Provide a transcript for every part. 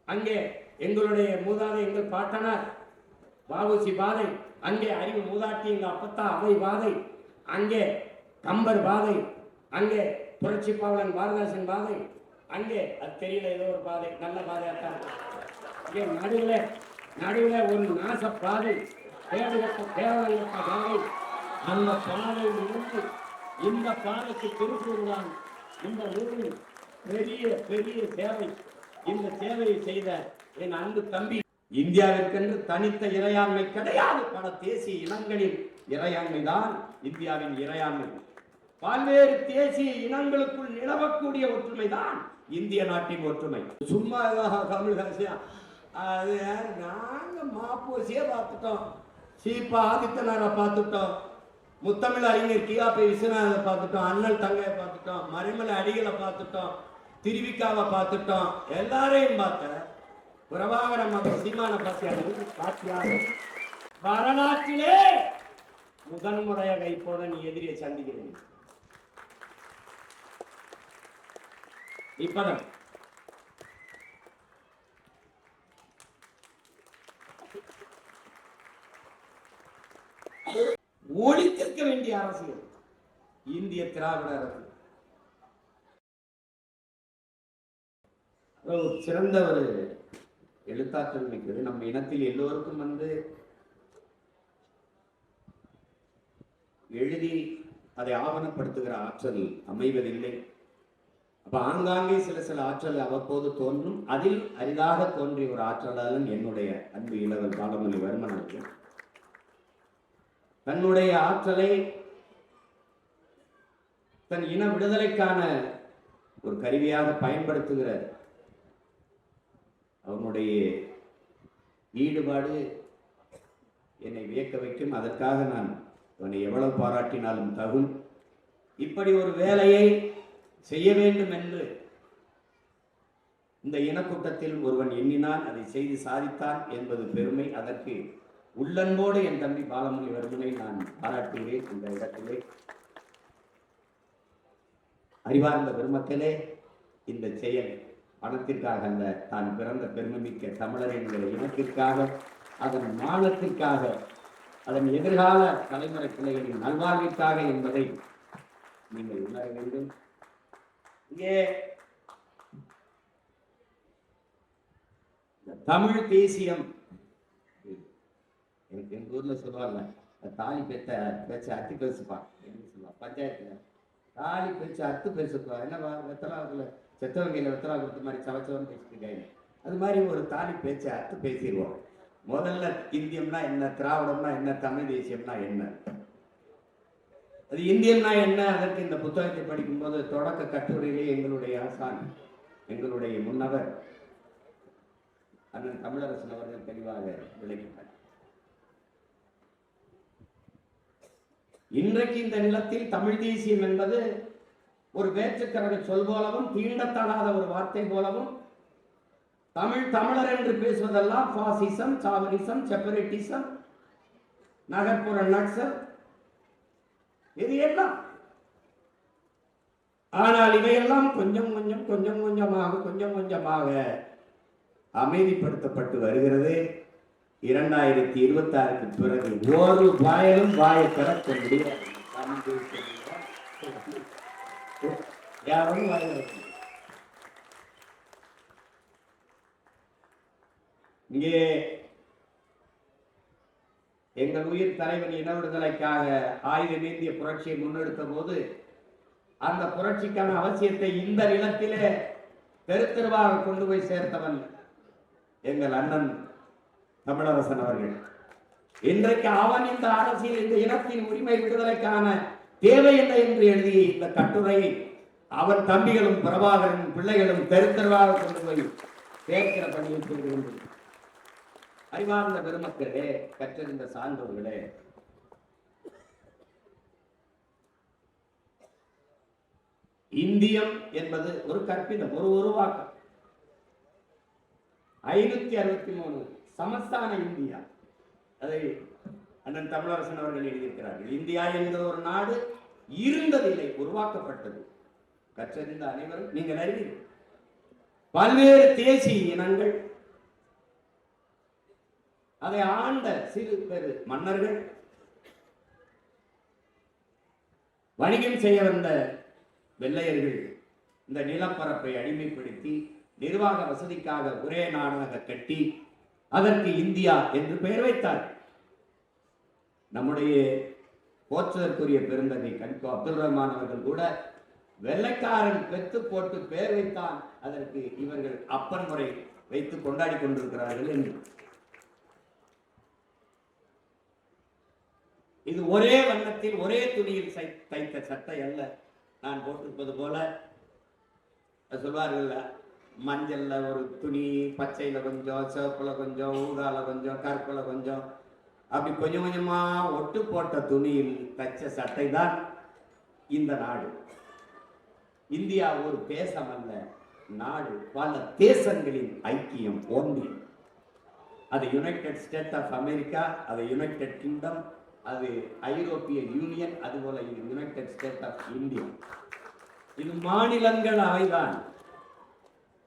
அங்கே எங்களுடைய மூதாதை எங்கள் பாட்டனார் வாவுசி பாதை, அங்கே அறிவு மூதாட்டி எங்கள் அப்பத்தா அவை பாதை, அங்கே கம்பர் பாதை, அங்கே புரட்சி பாவலன் பாரதாசன் பாதை, அங்கே அது தெரியல ஏதோ ஒரு பாதை, நல்ல பாதையாத்தான். இங்கே நடுவில் ஒரு நாச பாதை, தேவலங்கப்ப பாதை. அந்த பாதையில் இருந்து இந்த பாதைக்கு திருப்பூர்தான் இந்த ஊரில் பெரிய பெரிய சேவை. இந்த சேவையை செய்த என் அன்பு தம்பி, இந்தியாவிற்கென்று தனித்த இறையாண்மை கிடையாது. பல தேசிய இனங்களின் இறையாண்மை தான் இந்தியாவின் இறையாண்மை. பல்வேறு தேசிய இனங்களுக்குள் நிலவக்கூடிய ஒற்றுமை தான் இந்திய நாட்டின் ஒற்றுமை. சும்மா கமல்ஹாசன் அது நாங்க மாப்போசியே பார்த்துட்டோம், சீப்பா ஆதித்தனாரை பார்த்துட்டோம், முத்தமிழ் அறிஞர் கியாபி விஸ்வநாதரை பார்த்துட்டோம், அண்ணல் தங்கையை பார்த்துட்டோம், மறைமலை அடிகளை பார்த்துட்டோம், திருவிக்காவை பார்த்துட்டோம், எல்லாரையும் பார்த்த பிரபாகரம் சீமான பாத்தியாக வரலாற்றிலே முதன்முறையாக இப்போது நீ எதிரியை சந்திக்கிறேன். இப்பதான் ஒழித்திருக்க வேண்டிய அரசியல் இந்திய திராவிட அரசு. சிறந்த ஒரு எழுத்தாற்றல் மிக்கது. நம்ம இனத்தில் எல்லோருக்கும் எழுதி அதை ஆவணப்படுத்துகிற ஆற்றல் அமைவதில்லை. அப்ப ஆங்காங்கே சில ஆற்றல் அவ்வப்போது தோன்றும். அதில் அரிதாக தோன்றிய ஒரு ஆற்றலாளன் என்னுடைய அன்பு இளவல் பாலமொழி வர்மன் அவர்கள் தன்னுடைய ஆற்றலை தன் இன விடுதலைக்கான ஒரு கருவியாக பயன்படுத்துகிற அவனுடைய ஈடுபாடு என்னை வியக்க வைக்கும். அதற்காக நான் அவனை எவ்வளவு பாராட்டினாலும் தகும். இப்படி ஒரு வேலையை செய்ய வேண்டும் என்று இந்த இனக்கூட்டத்தில் ஒருவன் எண்ணினான், அதை செய்து சாதித்தான் என்பது பெருமை. அதற்கு உள்ளன்போடு என் தம்பி பாலமொழி வர்மனை நான் பாராட்டுகிறேன். இந்த இடத்திலே அறிவார்ந்த பெருமக்களே, இந்த செயல் பணத்திற்காக அல்ல, தான் பிறந்த பெருமைமிக்க தமிழர் என்கிற இனத்திற்காக, அதன் மானத்திற்காக, அதன் எதிர்கால தலைமுறை பிள்ளைகளின் நல்வாழ்விற்காக என்பதை நீங்கள் உணர வேண்டும். இங்கே தமிழ் தேசியம் எங்க ஊர்ல சொல்லுவாங்க, தாலி பேச்ச அத்து பேசுப்பா சொல்லுவா. பஞ்சாயத்துல தாலி பேச்சு அத்து பேசுப்பா, என்னவா வெத்தலாவுக்குள்ள செத்தவங்கையில வெத்தலா கொடுத்த மாதிரி சவச்சவன் பேசிட்டு இருக்காங்க. அது மாதிரி ஒரு தாலி பேச்ச அத்து பேசிடுவோம். முதல்ல இந்தியம்னா என்ன, திராவிடம்னா என்ன, தமிழ் தேசியம்னா என்ன, அது இந்தியம்னா என்ன. அதற்கு இந்த புத்தகத்தை படிக்கும்போது தொடக்க கட்டுரையிலே எங்களுடைய ஆசான், எங்களுடைய முன்னவர் அண்ணன் தமிழரசன் அவர்கள் தெளிவாக விளக்கினார். இன்றைக்கு இந்த நிலத்தில் தமிழ் தேசியம் என்பது ஒரு வேற்றுக்கரடை சொல் போலவும், தீண்டத்தடாத ஒரு வார்த்தை போலவும், தமிழர் என்று பேசுவதெல்லாம் பாசிசம், சாவரிசம், செப்பரேட்டிசம், நகர்ப்புற நக்சல், இது எல்லாம். ஆனால் இவையெல்லாம் கொஞ்சம் கொஞ்சமாக அமைதிப்படுத்தப்பட்டு வருகிறது. 2026க்கு பிறகு ஒரு வாயிலும் வாயை திறக்க முடியாது. யாரும் இங்கே எங்கள் உயிர் தலைவன் இன விடுதலைக்காக ஆயுதம் ஏந்திய புரட்சியை முன்னெடுத்த போது அந்த புரட்சிக்கான அவசியத்தை இந்த நிலத்திலே தெருவாக கொண்டு போய் சேர்த்தவன் எங்கள் அண்ணன் தமிழரசன் அவர்கள். இன்றைக்கு அவன் இந்த அரசியல், இந்த இனத்தின் உரிமை விடுதலைக்கான தேவை என்ன என்று எழுதி இந்த கட்டுரையை அவன் தம்பிகளும் பிரபாகரன் பிள்ளைகளும் தெருவாக கொண்டு போய் சேர்க்கிற பணியை செய்து கொண்டு அறிவார்ந்த பெருமக்களே, கற்றறிந்த சான்றோர்களே, இந்தியம் என்பது ஒரு கற்பிதம், ஒரு உருவாக்கம். 563 சமஸ்தான இந்தியா, அதை அண்ணன் தமிழரசன் அவர்கள் எழுதியிருக்கிறார்கள். இந்தியா என்கிற ஒரு நாடு இருந்ததில்லை, உருவாக்கப்பட்டது. கற்றறிந்த அனைவரும் நீங்கள் அறிவீர்கள். பல்வேறு தேசிய இனங்கள், அதை ஆண்ட சிறு பெரு மன்னர்கள், வணிகம் செய்ய வந்த வெள்ளையர்கள் இந்த நிலப்பரப்பை அடிமைப்படுத்தி நிர்வாக வசதிக்காக ஒரே நாடாக கட்டி அதற்கு இந்தியா என்று பெயர் வைத்தார். நம்முடைய போற்றுதற்குரிய பெருந்தகை கண்கோ அப்துல் ரஹ்மான் அவர்கள் கூட வெள்ளைக்காரன் பெத்து போட்டு பெயர் வைத்தான், அதற்கு இவர்கள் அப்பன் முறை வைத்து கொண்டாடி கொண்டிருக்கிறார்கள் என்று. இது ஒரே வண்ணத்தில் ஒரே துணியில் தைத்த சட்டை அல்ல. நான் போட்டிருப்பது போல சொல்வார்கள், மஞ்சள்ல ஒரு துணி, பச்சையில கொஞ்சம், சிவப்புல கொஞ்சம், ஊதால கொஞ்சம், கருப்புல கொஞ்சம், அப்படி கொஞ்சம் கொஞ்சமா ஒட்டு போட்ட துணியில் தைச்ச சட்டை தான் இந்த நாடு. இந்தியா ஒரு தேசம் அல்ல, நாடு, பல தேசங்களின் ஐக்கியம் ஒன்று. அது யுனைடெட் ஸ்டேட் ஆஃப் அமெரிக்கா, அது யுனைடெட் கிங்டம், அது ஐரோப்பிய யூனியன், அதுபோல இது யுனைடெட் ஸ்டேட் ஆஃப் இந்தியா. இது மாநிலங்கள் அவைதான்.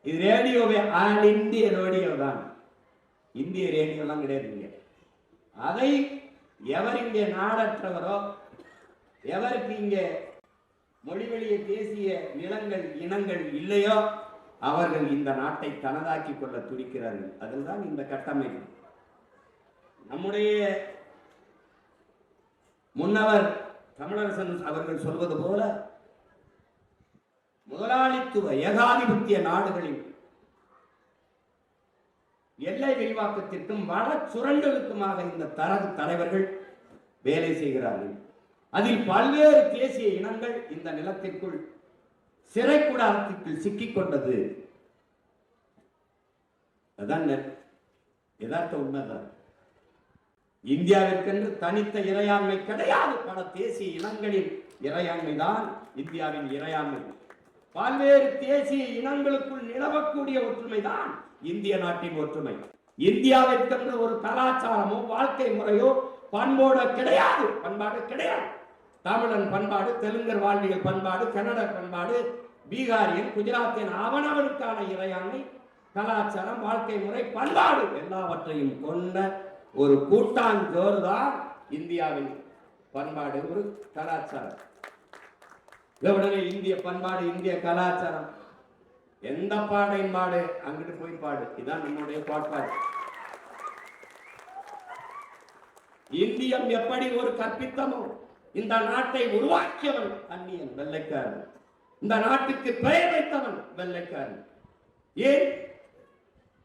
இது ரேடியோவே ஆல் இந்திய ரேடியோ தான். இந்திய ரேடியோலாம் கிடையாதுங்க. அதை எவர் இங்கே நாடற்றவரோ, எவருக்கு இங்கே மொழிவழிய தேசிய நிலங்கள் இனங்கள் இல்லையோ அவர்கள் இந்த நாட்டை தனதாக்கி கொள்ள துடிக்கிறார்கள். அதுதான் இந்த கட்டமைப்பு. நம்முடைய முன்னவர் தமிழரசன் அவர்கள் சொல்வது போல முதலாளித்துவ ஏகாதிபத்திய நாடுகளின் எல்லை விரிவாக்கத்திற்கும் வள சுரண்டலுக்குமாக இந்த தரகு தலைவர்கள் வேலை செய்கிறார்கள். அதில் பல்வேறு தேசிய இனங்கள் இந்த நிலத்திற்குள் சிறை கூடாரத்திற்குள் சிக்கிக் கொண்டது. அதான் யதார்த்த உண்மைதான். இந்தியாவிற்கென்று தனித்த இறையாண்மை கிடையாது. பல தேசிய இனங்களின் இறையாண்மை தான் இந்தியாவின் இறையாண்மை. பல்வேறு தேசிய இனங்களுக்குள் நிலவக்கூடிய ஒற்றுமை தான் இந்திய நாட்டின் ஒற்றுமை. இந்தியாவிற்கென்று ஒரு கலாச்சாரமோ வாழ்க்கை முறையோ பண்போட கிடையாது, பண்பாடு கிடையாது. தமிழன் பண்பாடு, தெலுங்கர் வாழ்வியல் பண்பாடு, கன்னட பண்பாடு, பீகாரியன், குஜராத்தின் அவனவனுக்கான இறையாண்மை, கலாச்சாரம், வாழ்க்கை முறை, பண்பாடு எல்லாவற்றையும் கொண்ட ஒரு கூட்டாஞ்சோறு தான் இந்தியாவின் பண்பாடு, ஒரு கலாச்சாரம். உடனே இந்திய பண்பாடு, இந்திய கலாச்சாரம், எந்த பாடையும் பாடு, அங்கிட்டு போய் பாடு, இதான் நம்முடைய கோட்பாடு. இந்தியம் எப்படி ஒரு கற்பித்தமோ இந்த நாட்டை உருவாக்கியவன் அந்நியன், வெள்ளைக்காரன். இந்த நாட்டுக்கு பெயர் வைத்தவன் வெள்ளைக்காரன். ஏன்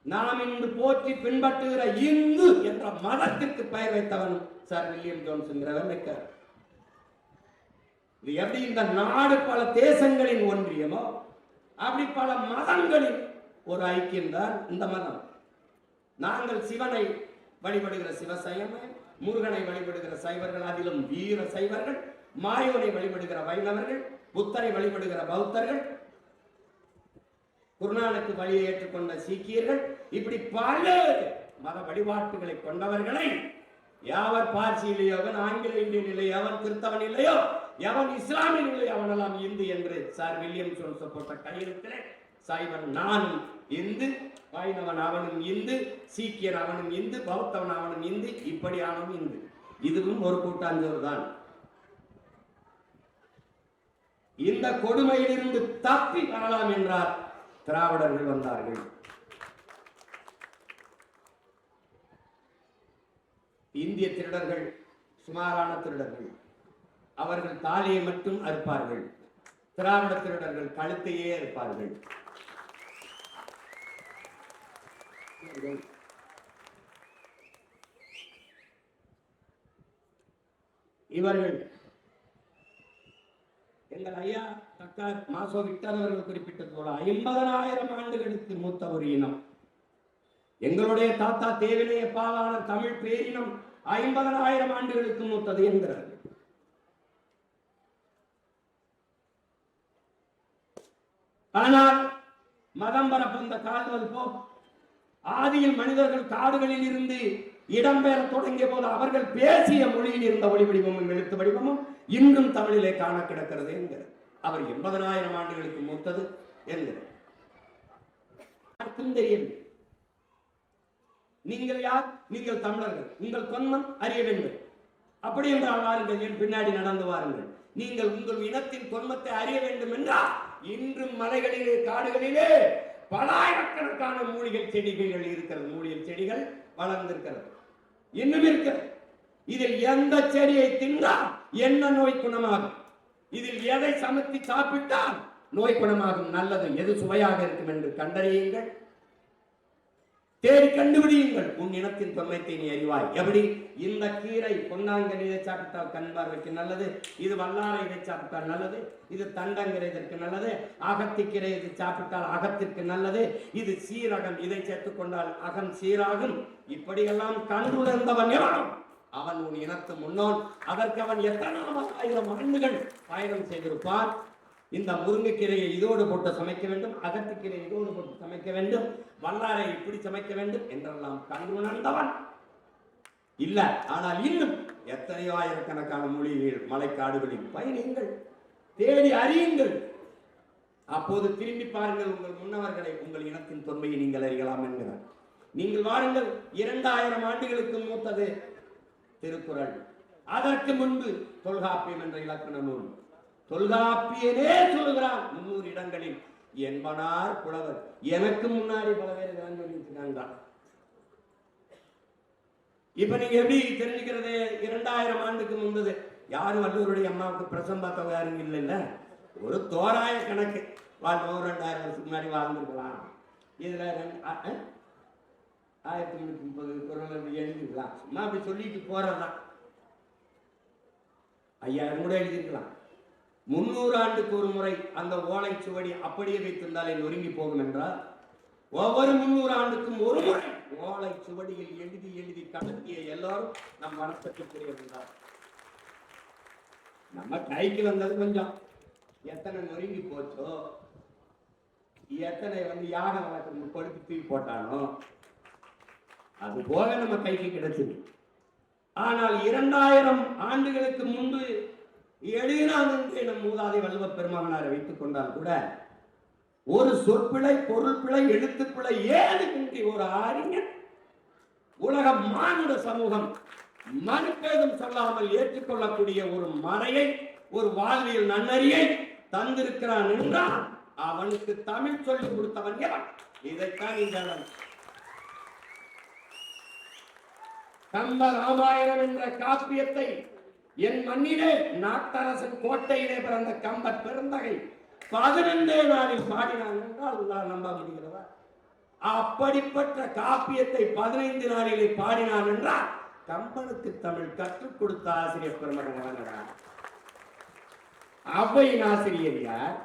நாம் இன்று போற்றி பின்பற்றுகிற இந்து என்ற மதத்திற்கு பெயர் வைத்தவன் சார் வில்லியம் ஜோன்ஸ் என்கிற வெள்ளைக்காரன். இது எப்படி இந்த நாடு பல தேசங்களின் ஒன்றியமோ அப்படி பல மதங்களின் ஒரு ஐக்கியம் தான் இந்த மதம். நாங்கள் சிவனை வழிபடுகிற சிவசைவம், முருகனை வழிபடுகிற சைவர்கள், அதிலும் வீர சைவர்கள், மாயோனை வழிபடுகிற வைணவர்கள், புத்தரை வழிபடுகிற பௌத்தர்கள், குருநானக்கு வழியை ஏற்றுக்கொண்ட சீக்கியர்கள், இப்படி பல மத வழிபாட்டுகளை கொண்டவர்களை யாவர் பார்சியில் எவன் ஆங்கில இந்தியன் இல்லையோ, எவன் கிறிஸ்தவன் இல்லையோ, எவன் இஸ்லாமியன் இல்லையோ அவனெல்லாம் இந்து என்று சார் வில்லியம் ஜோன்ஸ் போட்ட கையெழுத்திலே சைவன் நானும் இந்து, வைணவன் அவனும் இந்து, சீக்கியர் அவனும் இந்து, பௌத்தவன் அவனும் இந்து, இப்படி அவனும் இந்து. இதுவும் ஒரு கூட்டாஞ்சோறு தான். இந்த கொடுமையிலிருந்து தப்பி வரலாம் என்றார் திராவிடர்கள் வந்தார்கள். இந்திய திருடர்கள் சுமாரான திருடர்கள், அவர்கள் தாலியை மட்டும் அறுப்பார்கள். திராவிட திருடர்கள் கழுத்தையே அறுப்பார்கள். இவர்கள் எங்கள் ஐயா தக்கார் மாசோ விக்டர் அவர்கள் குறிப்பிட்டது போல 50,000 ஆண்டுகளுக்கு மூத்த ஒரு இனம். எங்களுடைய தாத்தா தேவினைய பாவாளர் தமிழ் பேரினம் 50,000 ஆண்டுகளுக்கு மூத்தது என்கிறார்கள். ஆனால் மதம் பரப்பந்த கால்வல் போ ஆதியில் மனிதர்கள் காடுகளில் இருந்து இடம்பெற தொடங்கிய போது அவர்கள் பேசிய மொழியில் இருந்த ஒளி வடிவமும் எழுத்து வடிவமும் இன்னும் தமிழிலே காண கிடக்கிறது என்கிறார். அவர் 80,000 ஆண்டுகளுக்கு மூத்தது என்கிறார். யாருக்கும் தெரியவில்லை. நீங்கள் யார்? நீங்கள் தமிழர்கள். உங்கள் தொன்மம் அறிய வேண்டும். அப்படி என்றால் வாருங்கள், என் பின்னாடி நடந்து வாருங்கள். நீங்கள் உங்கள் இனத்தின் தொன்மத்தை அறிய வேண்டும் என்றால் இன்றும் மலைகளிலே காடுகளிலே பலாயிரக்கணக்கான மூலிகை செடிகள் இருக்கிறது. மூலிகை செடிகள் வளர்ந்திருக்கிறது, இன்னும் இருக்கிறது. இதில் எந்த செடியை தின்றால் என்ன நோய் குணமாகும், இதில் எதை சமைத்து சாப்பிட்டால் நோய் குணமாகும், நல்லது எது சுவையாக இருக்கும் என்று கண்டறியுங்கள், தேடி கண்டுபிடியுங்கள். உன் இனத்தின் தொன்மத்தை நீ அறிவாய். எப்படி? இந்த கீரை பொன்னாங்கல் இதை சாப்பிட்டால் கண் பார்வைக்கு நல்லது, இது வல்லாரை இதை சாப்பிட்டால் நல்லது, இது தண்டங்கீரை இதற்கு நல்லது, அகத்திக்கீரை இதை சாப்பிட்டால் அகத்திற்கு நல்லது, இது சீரகம் இதை சேர்த்துக் கொண்டால் அகம் சீராகும். இப்படியெல்லாம் கண்டுணர்ந்தவன் எவனும் அவன் உன் இனத்து முன்னோன். அதற்கு அவன் எத்தனை ஆயிரம் ஆண்டுகள் பயணம் செய்திருப்பான். இந்த முருங்கைக்கீரையை இதோடு போட்டு சமைக்க வேண்டும், அகத்திக்கீரையை இதோடு போட்டு சமைக்க வேண்டும், வல்லாரை இப்படி சமைக்க வேண்டும் என்றெல்லாம் கண்டுணர்ந்தவன் இல்ல. ஆனால் இன்னும் எத்தனையோ ஆயிரக்கணக்கான மூலிகைகள் மலைக்காடுகளில் பயணியுங்கள், தேடி அறியுங்கள். அப்போது திரும்பி பாருங்கள் உங்கள் முன்னவர்களை, உங்கள் இனத்தின் தொன்மையை நீங்கள் அறியலாம் என்கிறார். நீங்கள் வாருங்கள், 2000 ஆண்டுகளுக்கு மூத்தது திருக்குறள். அதற்கு முன்பு தொல்காப்பியம் என்ற இலக்கண நூல். தொல்காப்பியனே சொல்லுகிறான் 300 இடங்களில் என்பனார் புலவர். எனக்கு முன்னாடி பல பேர் சொல்லிட்டு. இப்ப நீங்க எப்படி தெரிஞ்சுக்கிறது? 2000 ஆண்டுக்கு முன்பது. யாரும் வள்ளுவருடைய அம்மாவுக்கு பிரசம் பார்த்தவங்க யாரும் இல்லைல்ல. ஒரு தோராய கணக்கு, 2000 வருஷத்துக்கு முன்னாடி வாழ்ந்துருக்கலாம். இதுல 1330 குறள் எழுதிருக்கலாம். சும்மா அப்படி சொல்லிட்டு போறதுதான். 5000 கூட எழுதிருக்கலாம். 300 ஆண்டுக்கு ஒரு முறை அந்த ஓலை சுவடி அப்படியே வைத்திருந்தாலே நொறுங்கி போகும் என்றால், ஒவ்வொரு 300 ஆண்டுக்கும் ஒரு முறை ஓலை சுவடியில் எழுதி எழுதி கடத்திய எல்லாரும் நம் வனப்பட்டுக்குரியவர்கள். நம்ம கைக்கு வந்தது கொஞ்சம். எத்தனை நொறுங்கி போச்சோ, எத்தனை யாக வழக்கு கொடுத்து தூக்கி போட்டானோ, அது போக நம்ம கைக்கு கிடைச்சது. ஆனால் 2000 ஆண்டுகளுக்கு முன்பு எழுதினான் என்று நம் மூதாதை வள்ளுவ பெருமகனாரை வைத்துக் கொண்டால் கூட ஒரு சொற்பிழை, பொருள் பிழை, எழுத்துப்பிழை ஏதுமின்றி ஒரு அறிஞர் உலக மானுட சமூகம் மனுப்பேதம் சொல்லாமல் ஏற்றுக்கொள்ளக்கூடிய ஒரு மறையை, ஒரு வாழ்வியல் நன்னறியை தந்திருக்கிறான் என்றால் அவனுக்கு தமிழ் சொல்லிக் கொடுத்தவன் எவன்? இதைத்தான் இந்த கம்ப ராமாயணம் என்ற காப்பியத்தை என் மண்ணிலே நாட்டரசன் கோட்டையிலே பிறந்த கம்பர் பெருந்தகை 15 நாளில் பாடினான் என்றால் நம்ப முடிகிறதா? அப்படிப்பட்ட காப்பியத்தை 15 நாளிலே பாடினான் என்றால் கம்பனுக்கு தமிழ் கற்றுக் கொடுத்த ஆசிரியர் பெருமகன் அவ்வையின் ஆசிரியர் யார்?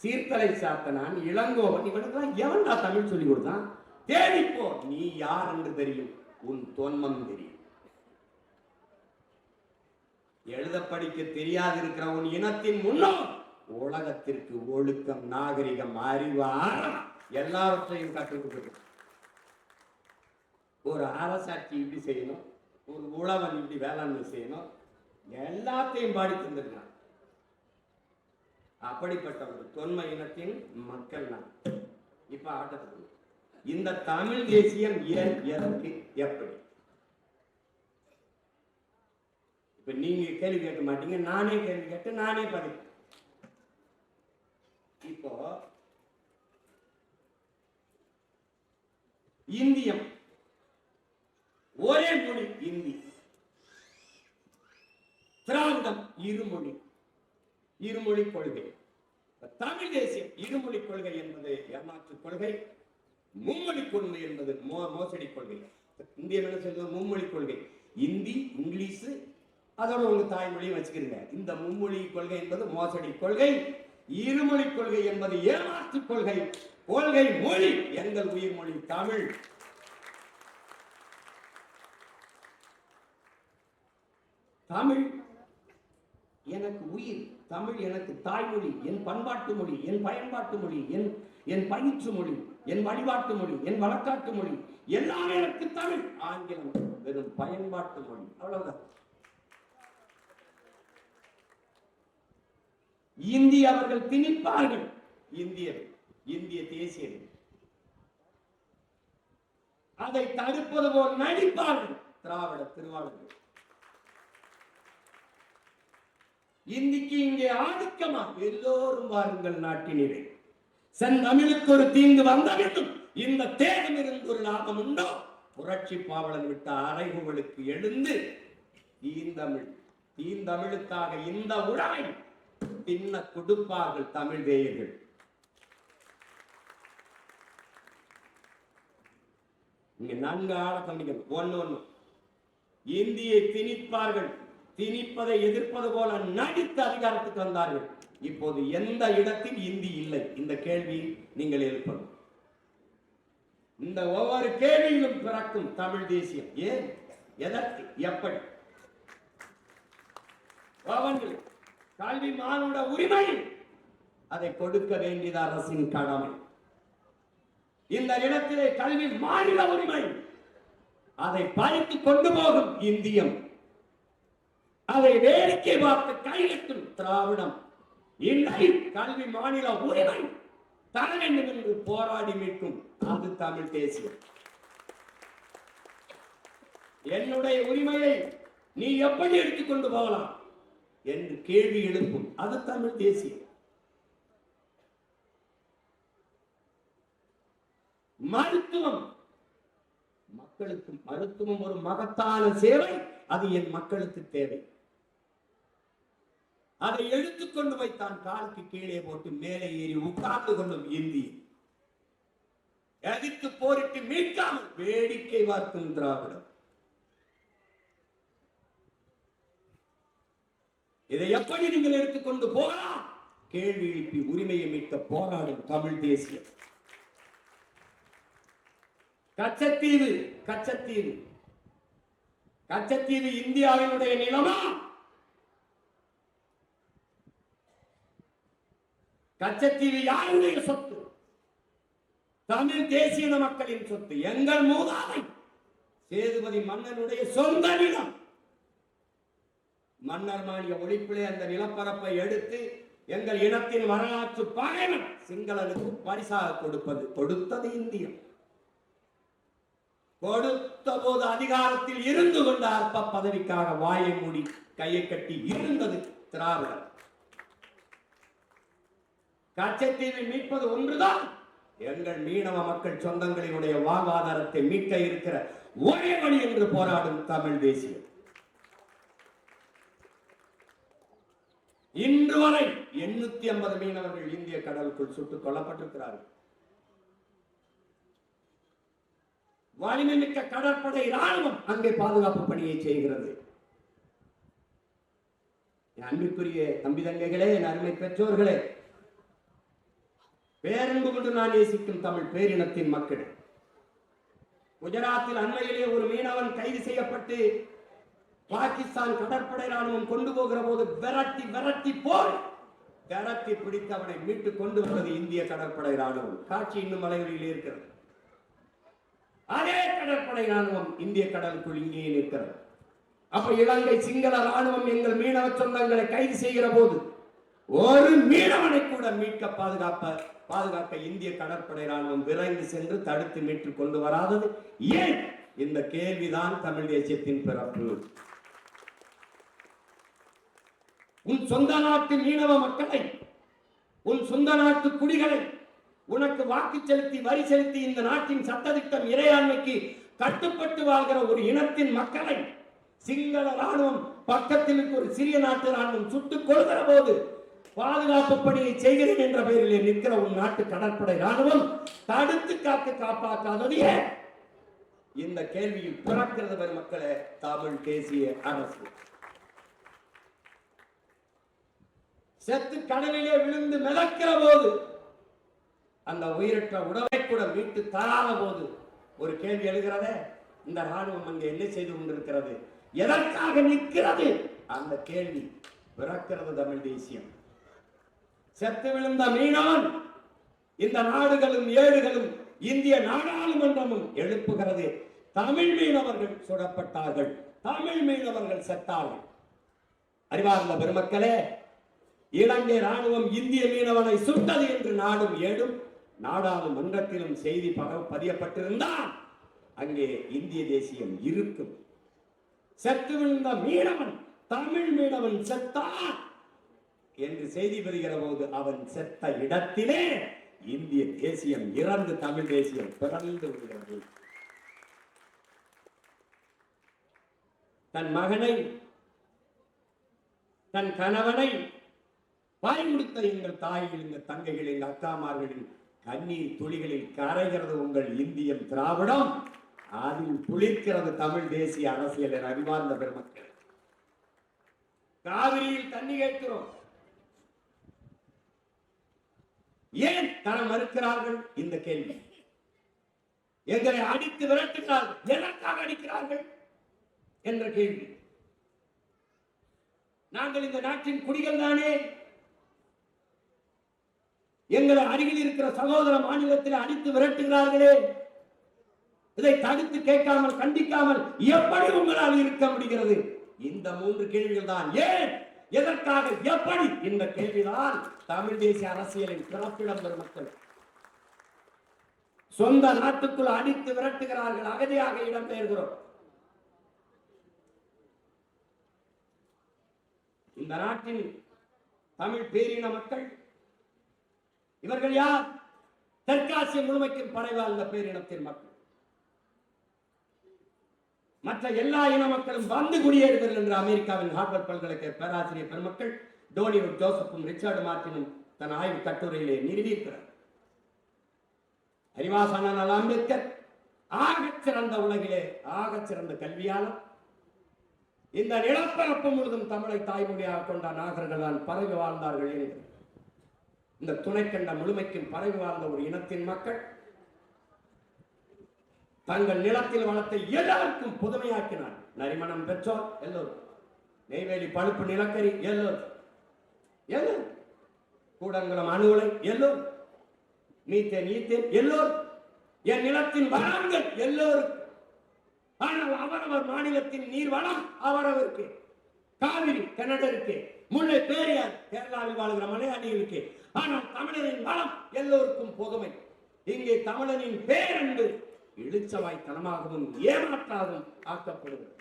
சீர்தலை சாத்தனான், இளங்கோவன். இவனுக்கெல்லாம் எவன்டா தமிழ் சொல்லி கொடுத்தான்? தேடிப்போ, நீ யார் என்று தெரியும், உன் தொன்மம் தெரியும். எழுத படிக்க தெரியாது இருக்கிற உன் இனத்தின் முன்னோர் உலகத்திற்கு ஒழுக்கம், நாகரிகம், அறிவார் எல்லாவற்றையும் கற்றுக் கொடுக்க. ஒரு அரசாட்சி இப்படி செய்யணும், ஒரு உழவன் இப்படி வேளாண்மை செய்யணும், எல்லாத்தையும் பாடி தந்திருக்கான். அப்படிப்பட்ட ஒரு தொன்மை இனத்தின் மக்கள் நான். இப்ப ஆட்டத்துக்கு இந்த தமிழ் தேசியம் ஏன், எதற்கு, எப்படி? இப்ப நீங்க கேள்வி கேட்க மாட்டீங்க, நானே கேள்வி கேட்டு நானே படிப்பேன். இப்போ இந்தியம் ஒரே மொழி இந்தி, திராவிடம் இருமொழி, இருமொழி கொள்கை. தமிழ் தேசியம் இருமொழி கொள்கை என்பது ஏமாற்று கொள்கை, மும்மொழி கொள்கை என்பது மோசடி கொள்கை. இந்தியம் என்ன சொல்றது? மும்மொழி கொள்கை. இந்தி, இங்கிலீஷ், அதோட உங்க தாய்மொழியும் வச்சுக்கிறீங்க. இந்த மும்மொழி கொள்கை என்பது மோசடி கொள்கை, இருமொழி கொள்கை என்பது ஏமாற்று கொள்கை. கொள்கை மொழி எங்கள் உயிர் மொழி தமிழ். தமிழ் எனக்கு உயிர், தமிழ் எனக்கு தாய்மொழி, என் பண்பாட்டு மொழி, என் பயன்பாட்டு மொழி, என் பயிற்று மொழி, என் வழிபாட்டு மொழி, என் வழக்காட்டு மொழி, எல்லாமே எனக்கு தமிழ். ஆங்கிலம் வெறும் பயன்பாட்டு மொழி, அவ்வளவுதான். இந்தி அவர்கள் திணிப்பார்கள். இந்திய தேசியம் அதை தடுப்பது போல் நடிப்பார்கள் திராவிட திருவாளர்கள். இந்திக்கு இங்கே ஆதிக்கமா? எல்லோரும் வாருங்கள் நாட்டினரே, செந்தமிழுக்கு ஒரு தீங்கு வந்தவிட்டும் இந்த தேகம் இருந்து ஒரு லாபம் உண்டோ? புரட்சி பாவலன் விட்ட அறைகுகளுக்கு எழுந்து தீந்தமிழுக்காக இந்த உடமை தின்ன கொடுப்பார்கள் தமிழ் தேயர்கள். இங்க நன்கு ஆழ கவனிக்கணும். ஒன்னு இந்தியை திணிப்பார்கள். திணிப்பதை எதிர்ப்பது போல நடித்து அதிகாரத்துக்கு வந்தார்கள். இப்போது எந்த இடத்தில் இந்தி இல்லை? இந்த கேள்வி நீங்கள் எழுப்பணும். இந்த ஒவ்வொரு கேள்வியிலும் பிறக்கும் தமிழ் தேசியம். ஏன், எதற்கு, எப்படி? கல்வி மானுட உரிமை, அதை கொடுக்க வேண்டியது அரசின் கடமை. இந்த இடத்திலே கல்வி மாநில உரிமை, அதை பறித்து கொண்டு போகும் இந்தியம், அதை வேடிக்கை பார்த்து கையெட்டும் திராவிடம். இல்லை, கல்வி மாநில உரிமை தர வேண்டும் என்று போராடி மீட்கும் அது தமிழ் தேசியம். என்னுடைய உரிமையை நீ எப்படி எடுத்துக்கொண்டு போகலாம் என்று கேள்வி எழுப்பும் அது தமிழ் தேசியம். மருத்துவம், மக்களுக்கு மருத்துவம் ஒரு மகத்தான சேவை. அது என் மக்களுக்கு தேவை. அதை எடுத்துக்கொண்டு வைத்தான் காலுக்கு கீழே போட்டு மேலே ஏறி உட்கார்ந்து கொள்ளும் இந்தி. எதிர்த்து போரிட்டு மீட்காமல் வேடிக்கை பார்க்கும் திராவிடம். இதை எப்படி நீங்கள் எடுத்துக்கொண்டு போகலாம்? கேள்வி எழுப்பி உரிமையை மீட்க போராடும் தமிழ் தேசியம். கச்சத்தீவு, கச்சத்தீவு, கச்சத்தீவு இந்தியாவினுடைய நிலமா? கச்சத்தீவு யாருடைய சொத்து? தமிழ் தேசிய மக்களின் சொத்து. எங்கள் மூதாதை சேதுபதி மன்னனுடைய சொந்த நிலம். மன்னர் மானிய ஒழிப்பிலே அந்த நிலப்பரப்பை எடுத்து எங்கள் இனத்தின் வரலாற்று பகைவன் சிங்களனுக்கு பரிசாக கொடுத்தது இந்தியம். கொடுத்த போது அதிகாரத்தில் இருந்து கொண்ட அற்ப பதவிக்காக வாயை மூடி கையை கட்டி இருந்தது திராவிடம். கச்சத்தீவை மீட்பது ஒன்றுதான் எங்கள் மீனவ மக்கள் சொந்தங்களினுடைய வாழ்வாதாரத்தை மீட்க இருக்கிற ஒரே வழி என்று போராடும் தமிழ் தேசியம். இன்று வரை 850 மீனவர்கள் இந்திய கடலுக்குள் சுட்டுக் கொல்லப்பட்டிருக்கிறார்கள். வலிமை மிக்க கடற்படை ராணுவம் அங்கே பாதுகாப்பு பணியை செய்கிறது. அன்பிற்குரிய தம்பி தங்கைகளே, என் அருமை பெற்றோர்களே, பேரன்பு கொண்டு நான் நேசிக்கும் தமிழ் பேரினத்தின் மக்கள், குஜராத்தில் அண்மையிலே ஒரு மீனவன் கைது செய்யப்பட்டு பாகிஸ்தான் கடற்படை ராணுவம் கொண்டு போகிற போது விரட்டி விரட்டி போய் விரட்டி பிடித்து அவனை மீட்டு கொண்டு வந்தது இந்திய கடற்படை ராணுவம். காட்சி இன்னும் மலைகளில் இருக்கிறது. அதே கடற்படை ராணுவம் இந்திய கடலுக்குள் இங்கே நிற்கிறது. அப்ப இலங்கை சிங்கள ராணுவம் எங்கள் மீனவ சொந்தங்களை கைது செய்கிற போது ஒரு மீனவனை கூட மீட்க பாதுகாக்க இந்திய கடற்படை ராணுவம் விரைந்து சென்று தடுத்து மீட்டு கொண்டு வராதது ஏன்? இந்த கேள்விதான் தமிழ் தேசியத்தின் பிறப்பு. உன் சொந்த நாட்டு மீனவ மக்களை, உன் சொந்த நாட்டு குடிகளை, உனக்கு வாக்கு செலுத்தி வரி செலுத்தி இந்த நாட்டின் சட்டதிட்டம் இறையாண்மைக்கு கட்டுப்பட்டு வாழ்கிற ஒரு இனத்தின் மக்களை சிங்கள ராணுவம் பக்கத்தில் ஒரு சிறிய நாட்டு ராணுவம் சுட்டுக் கொள்கிற போது பாதுகாப்பு பணியை செய்கிறேன் என்ற பெயரில் நிற்கிற உன் நாட்டு கடற்படை ராணுவம் தடுத்து காப்பாற்றாதது ஏன்? இந்த கேள்வியில் பிறக்கிறது பெருமக்களே தமிழ் தேசிய அரசு. செத்து கடலிலே விழுந்து மிதக்கிற போது அந்த உயிரற்ற உடலை கூட மீட்டு தராத போது ஒரு கேள்வி எழுகிறதே, இந்த ராணுவம் அங்கே என்ன செய்து கொண்டிருக்கிறது, எதற்காக நிற்கிறது? அந்த கேள்வி பிறக்கிறது தமிழ் தேசியம். செத்து விழுந்த மீனவன் இந்த நாடுகளும் ஏடுகளும் இந்திய நாடாளுமன்றமும் எழுப்புகிறது. தமிழ் மீனவர்கள் சுடப்பட்டார்கள், தமிழ் மீனவர்கள் செத்தார்கள். அறிவார்ந்த பெருமக்களே, இலங்கை ராணுவம் இந்திய மீனவனை சுட்டது என்று நாடும் ஏடும் நாடாளுமன்றத்திலும் செய்தி பதியப்பட்டிருந்தால் அங்கே இந்திய தேசியம் இருக்கும். செத்து விழுந்த மீனவன், தமிழ் மீனவன் செத்தான் என்று செய்தி பெறுகிற போது அவன் செத்த இடத்திலே இந்திய தேசியம் இறந்து தமிழ் தேசியம் பிறந்து விடுகிறது. தன் மகனை, தன் கணவனை பாய் கொடுத்த எங்கள் தாய்கள், எங்கள் தங்கைகள், எங்கள் அக்காமார்களின் கண்ணீர் துளிகளில் கரைகிறது உங்கள் இந்தியம் திராவிடம், அதில் குளிக்கிறது தமிழ் தேசிய அரசியல். அறிவார்ந்த பெருமக்கள், காவிரியில் தண்ணி கேட்கிறோம், ஏன் தர மறுக்கிறார்கள்? இந்த கேள்வி. எங்களை அடித்து விரட்டுகிறார்கள், எதற்காக அடிக்கிறார்கள் என்ற கேள்வி. நாங்கள் இந்த நாட்டின் குடிகள் தானே. எங்களை அருகில் இருக்கிற சகோதர மாநிலத்தில் அடித்து விரட்டுகிறார்களே, இதை தடுத்து கேட்காமல் கண்டிக்காமல் எப்படி உங்களால் இருக்க முடிகிறது? இந்த 3 கேள்விகள் தான். ஏன், எதற்காக, எப்படி? இந்த கேள்விதான் தமிழ் தேசிய அரசியலின் பிறப்பிடம் பெருமக்கள். சொந்த நாட்டுக்குள் அடித்து விரட்டுகிறார்கள், அகதியாக இடம்பெயர்கிறோம். இந்த நாட்டின் தமிழ் பேரின மக்கள் இவர்கள் யார்? தெற்காசிய முழுமைக்கும் பரவாயில்ல பேரினத்தின் மக்கள். மற்ற எல்லா இன மக்களும் வந்து குடியேறுகிறார்கள் என்று அமெரிக்காவின் ஹார்வர்ட் பல்கலைக்கழக பேராசிரியர் பெருமக்கள் டோனிவுட் ஜோசப்பும் ரிச்சர்டு மார்டினும் தன் ஆய்வு கட்டுரையிலே நிறுவியிருக்கிறார். அறிவாசான அம்பேத்கர் ஆகச் சிறந்த உலகிலே ஆகச் சிறந்த கல்வியாளர். இந்த நிலப்பரப்பு முழுதும் தமிழை தாய்மொழியாக கொண்ட நாகர்கள் தான் பரவி வாழ்ந்தார்கள் என்று இந்த துணைக்கண்ட முழுமைக்கும் பரவி வாழ்ந்த ஒரு இனத்தின் மக்கள் தங்கள் நிலத்தில் வளத்தை எல்லாருக்கும் புதுமையாக்கினார். நரிமணம் பெற்றோர் எல்லோரும், நெய்வேலி பழுப்பு நிலக்கரி எல்லோரும், கூடங்குளம் அணு உலை எல்லோரும், மீத்தேன் ஈத்தேன் எல்லோரும், என் நிலத்தின் வளங்கள் எல்லோரும். ஆனால் அவரவர் மாநிலத்தின் நீர் வளம் அவரவருக்கு. காவிரி கன்னடருக்கு, முல்லை பெரியார் கேரளாவில் வாழ்கிற மலையாளிகளுக்கு. ஆனால் தமிழரின் வளம் எல்லோருக்கும் பொதுமை. இங்கே தமிழனின் பேரன்பு இழுச்சவாய்த்தனமாகவும் ஏமாற்றாகவும் ஆக்கப்படுகிறது.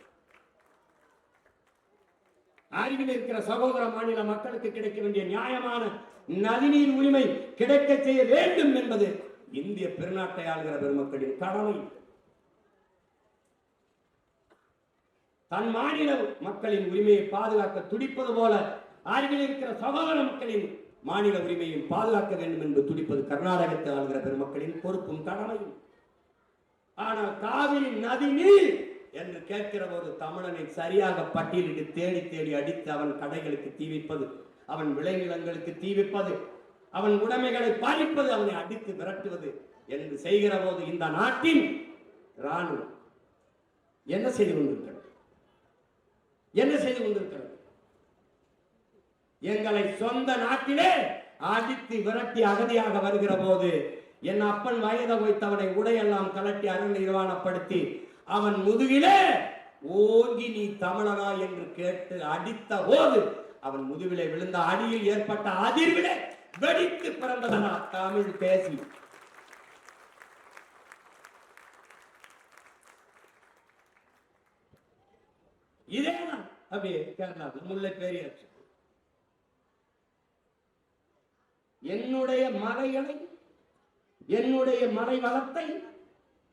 அருகில் இருக்கிற சகோதர மாநில மக்களுக்கு கிடைக்க வேண்டிய நியாயமான நதிநீர் உரிமை கிடைக்க செய்ய வேண்டும் என்பது இந்திய பெருநாட்டை ஆளுகிற பெருமக்களின் கடமை. தன் மாநில மக்களின் உரிமையை பாதுகாக்க துடிப்பது போல அருகில் இருக்கிற சகோதர மக்களின் மாநில உரிமையும் பாதுகாக்க வேண்டும் என்று துடிப்பது கர்நாடகத்தை ஆளுகிற பெருமக்களின் பொறுப்பும் கடமையும். ஆனால் காவிரி நதி நீர் என்று கேட்கிற போது தமிழனை சரியாக பட்டியலிட்டு தேடி தேடி அடித்து அவன் கடைகளுக்கு தீ வைப்பது, அவன் விளைநிலங்களுக்கு தீ வைப்பது, அவன் உடைமைகளை பறிப்பது, அவனை அடித்து விரட்டுவது என்று செய்கிற போது இந்த நாட்டின் ராணுவம் என்ன செய்து கொண்டிருக்கிறது? என்ன செய்து கொண்டிருக்கிறது? எங்களை சொந்த நாட்டிலே அடித்து விரட்டி அகதியாக வருகிற போது என் அப்பன் வயதை வைத்தவனை உடையெல்லாம் கலட்டி அருள் நிர்வாணப்படுத்தி அவன் முதுகிலே ஓங்கி நீ தமிழனா என்று கேட்டு அடித்த போது அவன் முதுகிலே விழுந்த அடியில் ஏற்பட்ட அதிர்விலே வெடித்து பிறந்ததனா தமிழ் பேசி. இதேதான் அப்படியே கேரளாவில் முல்லை பெரியார் என்னுடைய மலைகளை, என்னுடைய மலை வளத்தை,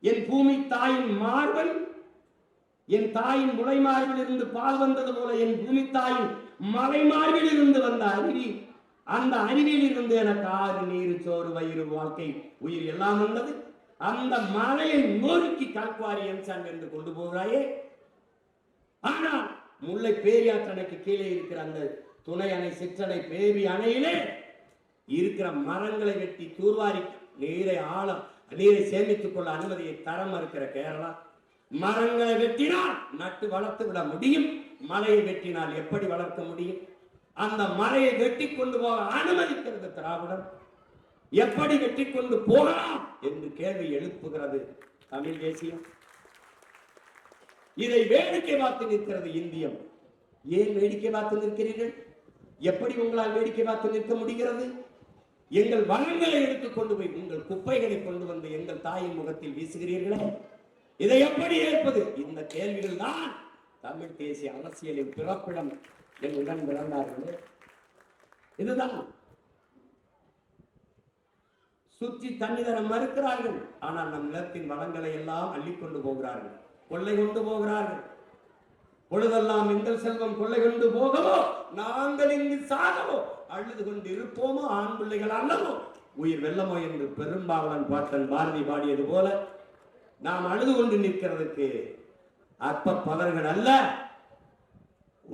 என் பூமி தாயின் மார்பை, என் தாயின் முளை மார்பில் இருந்து பால் வந்தது போல என் பூமி தாயின் மலை மார்பில் இருந்து வந்த அருவி, அந்த அருவியில் இருந்து எனக்கு ஆறு நீர் சோறு வயிறு வாழ்க்கை உயிர் எல்லாம் வந்தது. அந்த மலையை நோக்கி கல்குவாரி எம்சான் என்று கொண்டு போகிறாயே. ஆனால் முல்லை பேரியாற்று அணைக்கு கீழே இருக்கிற அந்த துணை அணை, சிற்றணை, பேரி அணையிலே இருக்கிற மரங்களை வெட்டி தூர்வாரி நீரை சேமித்துக் கொள்ள அனுமதியை தர மறுக்கிற கேரளா. மரங்களை வெட்டினால் நட்டு வளர்த்து விட முடியும், மலையை வெட்டினால் எப்படி வளர்க்க முடியும்? அந்த மலையை வெட்டி கொண்டு போக அனுமதிக்கிறது திராவிடம். எப்படி வெட்டி கொண்டு போகலாம் என்று கேள்வி எழுப்புகிறது தமிழ் தேசியம். இதை வேடிக்கை பார்த்து நிற்கிறது இந்தியம். ஏன் வேடிக்கை பார்த்து நிற்கிறீர்கள்? எப்படி உங்களால் வேடிக்கை பார்த்து நிற்க முடிகிறது? எங்கள் வளங்களை எடுத்துக் கொண்டு போய் உங்கள் குப்பைகளை கொண்டு வந்து எங்கள் தாயின் முகத்தில் வீசுகிறீர்களே. இதை எப்படி ஏற்பது? இந்த கேள்விகள் தான் தமிழ் தேசிய அரசியலின் பிறப்பிடம் என்னுடன் பிறந்தார்களே. இதுதான் சுற்றி தண்ணி தர மறுக்கிறார்கள். ஆனால் நம் நிலத்தின் வளங்களை எல்லாம் அள்ளிக்கொண்டு போகிறார்கள், கொள்ளை கொண்டு போகிறார்கள். பொழுதெல்லாம் எங்கள் செல்வம் கொள்ளை கொண்டு போகவோ, நாங்கள் இங்கு சாகவோ, அழுது கொண்டு இருப்போமோ, ஆண் பிள்ளைகள் அல்லவோ, உயிர் வெல்லமோ என்று பெரும்பாவலன் பாட்டன் பாரதி பாடியது போல நாம் அழுது கொண்டு நிற்கிறதுக்கு அற்ப பலர்கள் அல்ல,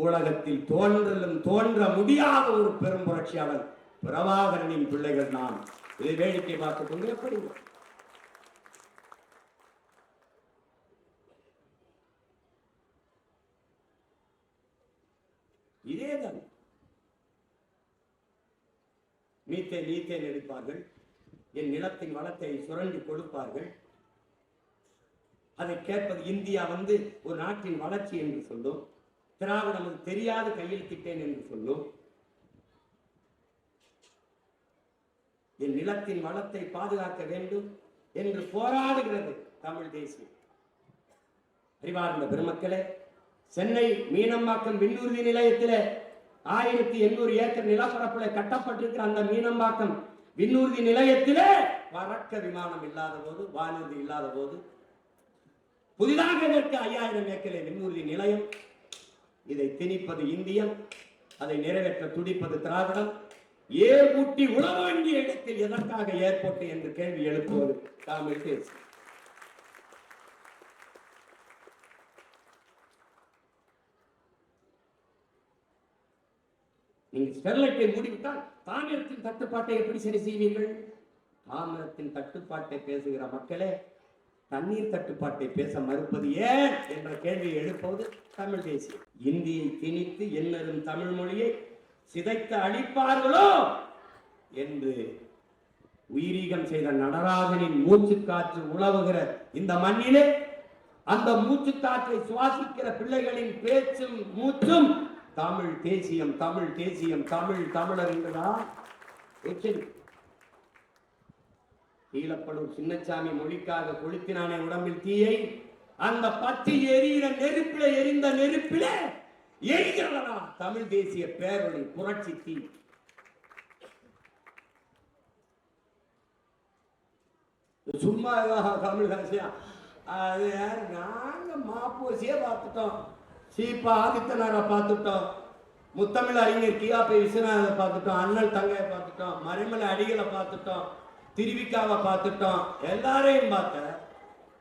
உலகத்தில் தோன்றலும் தோன்ற முடியாத ஒரு பெரும் புரட்சியாளர் பிரபாகரனின் பிள்ளைகள் நாம். இதை வேடிக்கை பார்த்துக் கொண்டு எப்படி இதேதான் நீத்தேன் எடுப்பார்கள், என் நிலத்தின் வளத்தை சுரண்டி கொடுப்பார்கள். அதை கேட்பது இந்தியா ஒரு நாட்டின் வளர்ச்சி என்று சொல்லும், திராவிடம் தெரியாது கையெழுத்திட்டேன் என்று சொல்லும். என் நிலத்தின் வளத்தை பாதுகாக்க வேண்டும் என்று போராடுகிறது தமிழ் தேசியம். அறிவார்ந்த பெருமக்களே, சென்னை மீனம்பாக்கம் விண்ணூர்தி நிலையத்தில் 1800 ஏக்கர் நிலப்பரப்பில் கட்டப்பட்டிருக்கிற அந்த மீனம்பாக்கம் விண்ணூர்தி நிலையத்திலே பறக்க விமானம் இல்லாத போது, வானூர்தி இல்லாத போது, புதிதாக இதற்கு 5000 ஏக்கரில் விண்ணூர்தி நிலையம். இதை திணிப்பது இந்தியம், அதை நிறைவேற்ற துடிப்பது திராவிடம். ஏர்பூட்டி உழவ வேண்டிய இடத்தில் எதற்காக ஏர்போர்ட் என்று கேள்வி எழுப்புவது தமிழ் தேசியம். நீங்கள் ஸ்டெர்லைட்டை மூடிவிட்டால் தாமிரத்தின் தட்டுப்பாட்டை எப்படி சரி செய்வீர்கள்? தாமிரத்தின் தட்டுப்பாட்டை பேசுகிற மக்களே, தண்ணீர் தட்டுப்பாட்டை பேச மறுப்பது ஏன் என்ற கேள்வியை எழுப்புவது தமிழ் தேசியம். இந்தியை திணித்து என்னரும் தமிழ் மொழியை சிதைத்து அழிப்பார்களோ என்று உயிரீகம் செய்த நடராஜனின் மூச்சு காற்று உழவுகிற இந்த மண்ணிலே அந்த மூச்சு காற்றை சுவாசிக்கிற பிள்ளைகளின் பேச்சும் மூச்சும் தமிழ் தேசியம், தமிழ் தேசியம், தமிழ் தமிழர் என்றுதான் எச்சரிக்கை. ஈழப்படும் சின்னச்சாமி மொழிக்காக கொளுத்தினானே உடம்பில் தீயை, அந்த பத்தி எரிகிற நெருப்பிலே எரிந்த நெருப்பிலே எரிகிறதா தமிழ் தேசிய பேரொளி புரட்சி தீ. சும்மா தமிழ் தேசியம் அது நாங்க மாப்போசியே பார்த்துட்டோம், சீப்பா ஆதித்தனாரை பார்த்துட்டோம், முத்தமிழ் அறிஞர் கியாபி விஸ்வநாதரை பார்த்துட்டோம், அண்ணல் தங்கையை பார்த்துட்டோம், மறைமலை அடிகளை பார்த்துட்டோம், திருவிக்காவை பார்த்துட்டோம், எல்லாரையும் பார்த்த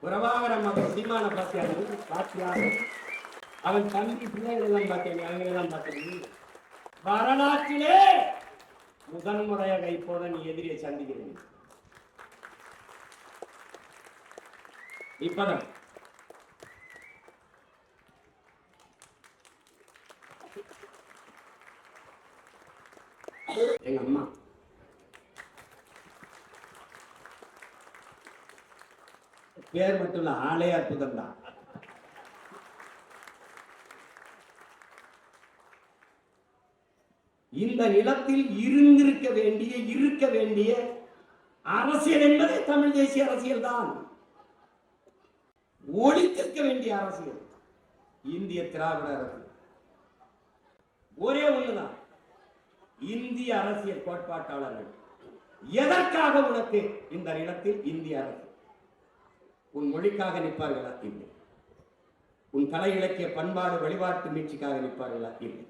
பிரபாகர மகன் சீமான பாத்தியா, அவன் தம்பி பிள்ளைகள் எல்லாம் பார்த்தேன், அவங்களெல்லாம் பார்த்தேன். வரலாற்றிலே முதன்முறையாக இப்போது நீ எதிரியை சந்திக்கிறீங்க. இப்பதான் எங்க அம்மா பேர் மட்டும் இல்ல, ஆளே அற்புதம் தான். இந்த நிலத்தில் இருக்க வேண்டிய அரசியல் என்பதே தமிழ் தேசிய அரசியல் தான். ஒழித்திருக்க வேண்டிய அரசியல் இந்திய திராவிட அரசியல். ஒரே ஒண்ணுதான், இந்திய அரசியல் கோட்பாட்டாளர்கள் எதற்காக உனக்கு இந்த நிலத்தில் இந்திய அரசு? உன் மொழிக்காக நிற்பார்களா? இல்லை. உன் கலை இலக்கிய பண்பாடு வழிபாட்டு மீட்சிக்காக நிற்பார்களா? இல்லை.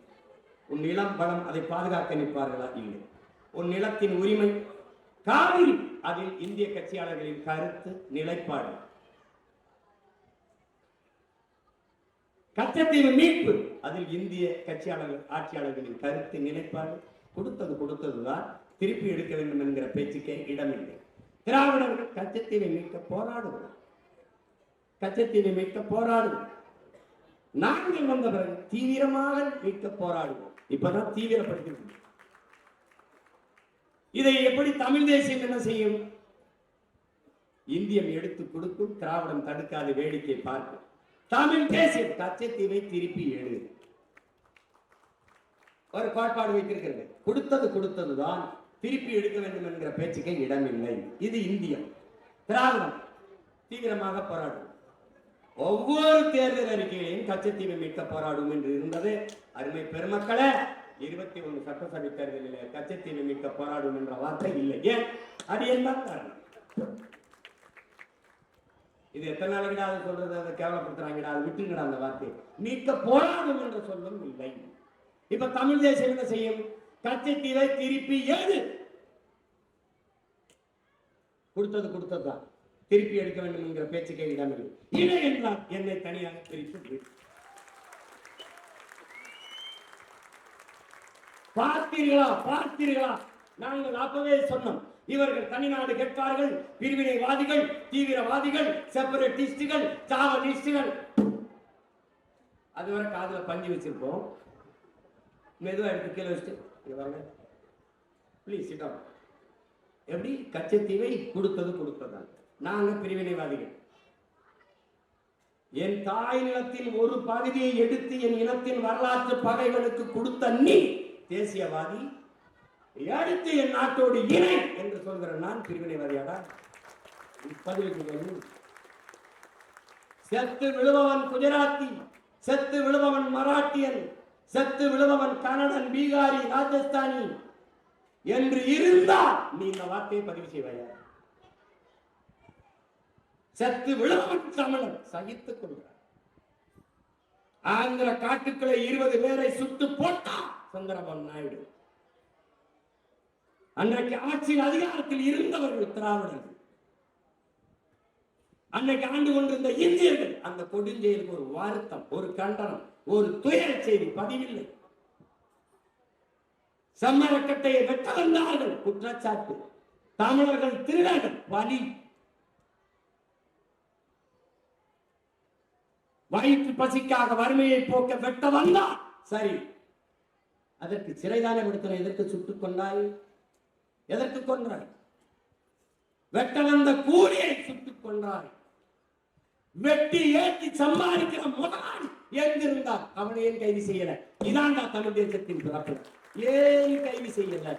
உன் நிலம் பலம் அதை பாதுகாக்க நிற்பார்களா? இல்லை. உன் நிலத்தின் உரிமை காவிரி, அதில் இந்திய கட்சியாளர்களின் கருத்து நிலைப்பாடு. கச்சத்தீவு மீட்பு, அதில் இந்திய கட்சியாளர்கள் ஆட்சியாளர்களின் கருத்து நிலைப்பாடு. கொடுத்ததுதான், திருப்பி எடுக்க வேண்டும் என்கிற பேச்சுக்கே இடமில்லை. திராவிடர்கள் கச்சத்தீவை மீட்க போராடுவோம், கச்சத்தீவை மீட்க போராடுவோம். நாங்கள் வந்த பிறகு தீவிரமாக மீட்க போராடுவோம். இப்பதான் தீவிரப்படுத்தி. இதை எப்படி தமிழ் தேசியம் என்ன செய்யும்? இந்தியம் எடுத்து கொடுக்கும், திராவிடம் தடுக்காத வேடிக்கை பார்க்கும். தமிழ் தேசியம் கச்சத்தீவை திருப்பி எடு ஒரு கோட்பாடு வைத்திருக்கிறது. கொடுத்ததுதான், திருப்பி எடுக்க வேண்டும் என்கிற பேச்சுக்கே இடமில்லை. இது இந்தியம். திராவிடம் தீவிரமாக போராடும். ஒவ்வொரு தேர்தல் அறிக்கையிலையும் கச்சத்தீவை மீட்க போராடும் என்று இருந்தது. அருமை பெருமக்களே, 21 சட்டசபை தேர்தலில் கச்சத்தீவை மீட்க போராடும் என்ற வார்த்தை இல்லை. ஏன்? அது என்ன காரணம்? இது எத்தனை நாளைக்கு அதை சொல்றது? அதை கேவலப்படுத்துறாங்கடா, அதை விட்டுங்கடா. அந்த வார்த்தை மீட்க போராடும் என்ற சொல்லும் இல்லை. இப்ப தமிழ் தேசம் என்ன செய்யும்? கச்சத்தீவை திருப்பி ஏது கொடுத்ததுதான் திருப்பி எடுக்க வேண்டும் என்கிற பேச்சுக்கே இடமில்லை. இல்லை என்றால் என்னை தனியாக பிரித்து பார்த்தீர்களா? நாங்கள் அப்பவே சொன்னோம், இவர்கள் தனிநாடு கேட்பார்கள், பிரிவினைவாதிகள், தீவிரவாதிகள், செப்பரேட்டிஸ்டுகள், சாவலிஸ்டுகள். அதுவரை காதுல பஞ்சு வச்சிருப்போம். மெதுவா எடுத்து கீழே வச்சுட்டு பிளீஸ் சிட். எப்படி? கச்சத்தீவை கொடுத்ததான். நாங்க பிரிவினைவாதிகள். என் தாய் நிலத்தின் ஒரு பகுதியை எடுத்து என் இனத்தின் வரலாற்று பகைகளுக்கு கொடுத்த நீ தேசியவாதி, எடுத்து என் நாட்டோடு இணை என்று சொல்கிற நான் பிரிவினைவாதியாடா? செத்து விழுபவன் குஜராத்தி, செத்து விழுபவன் மராட்டியன், செத்து விழுபவன் கன்னடன், பீகாரி, ராஜஸ்தானி என்று இருந்தால் நீ இந்த வார்த்தையை பதிவு செய்வாயா? செத்து விழுபவன் தமிழன் சகித்துக் கொள்கிறார். ஆந்திர காட்டுக்களை 20 பேரை சுட்டு போட்டார் சந்திரபாபு நாயுடு. அன்றைக்கு ஆட்சியில் அதிகாரத்தில் இருந்தவர்கள் திராவிடர்கள், அன்னைக்கு ஆண்டு கொண்டிருந்த இந்தியர்கள். அந்த கொடுஞ்செயலுக்கு ஒரு வருத்தம், ஒரு கண்டனம், ஒரு துயர செய்தி பதிவில்லை. சம்மரக்கட்டையை வெட்ட வந்தார்கள் குற்றச்சாட்டு. தமிழர்கள் திருடர்கள் வலி. வயிற்று பசிக்காக வறுமையை போக்க வெட்ட வந்தார். சரி, அதற்கு சிறைதானே விடுத்தன. எதற்கு சுட்டுக் கொண்டாய்? எதற்கு கொன்றாய்? வெட்ட வந்த கூலியை சுட்டுக் கொண்டாய். வெட்டி ஏற்றி சம்பாதிக்கிற முதலாளி எங்கிருந்தார்? அவனை ஏன் கைது செய்யல? இதாண்டா தமிழ் தேசத்தின் பிறப்பு. ஏன் கைது செய்யல?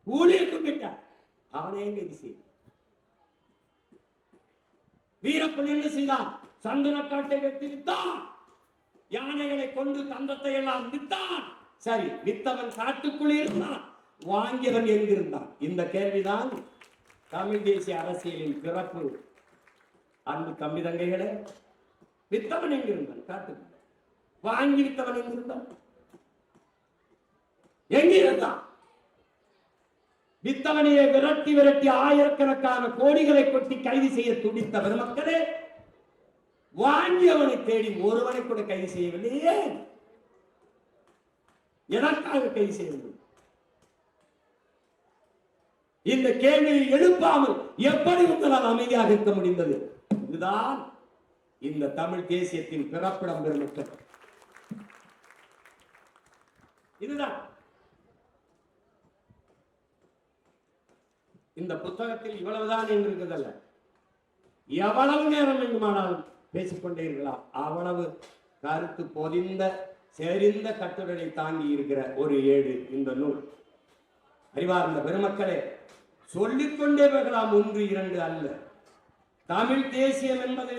ஊழியர் கும்பிட்டார், அவனை ஏன் கைது செய்யல? வீரப்பன் என்ன செய்தான்? சந்தனக்காட்டை வெட்டி வித்தான், யானைகளை கொண்டு தந்தத்தை எல்லாம் வித்தான். சரி, வித்தவன் காட்டுக்குள் இருந்தான், வாங்கியவன் எங்கிருந்தான்? இந்த கேள்விதான் தமிழ் தேசிய அரசியலின் பிறப்பு. அன்பு தம்பி தங்கைகளே, வித்தவன் எங்கிருந்தான்? காட்டுக்குள். வாங்கி வித்தவன் எங்கிருந்தான்? எங்கிருந்தான்? வித்தவனையை விரட்டி ஆயிரக்கணக்கான கோடிகளை கொட்டி கைது செய்ய துடித்த பெருமக்களே, வாங்கியவனை தேடி ஒருவனை கூட கைது செய்யவில்லையே. எதற்காக கைது செய்யவில்லை? இந்த கேள்வியை எழுப்பாமல் எப்படி உங்களால் அமைதியாக இருக்க முடிந்தது? இதுதான் இந்த தமிழ் தேசியத்தின் பிறப்பிடம் பெருமக்கள். இதுதான் இந்த புத்தகத்தில் இவ்வளவுதான் என்று இருக்குதல்ல. எவ்வளவு நேரம் வேண்டுமானாலும் பேசிக்கொண்டே இருக்கலாம். அவ்வளவு கருத்து பொதிந்த செறிந்த கட்டுரையை தாங்கி இருக்கிற ஒரு ஏடு இந்த நூல். அறிவார்ந்த பெருமக்களே, சொல்லிக்கொண்டே போகலாம், 1 2 அல்ல. தமிழ் தேசியம் என்பது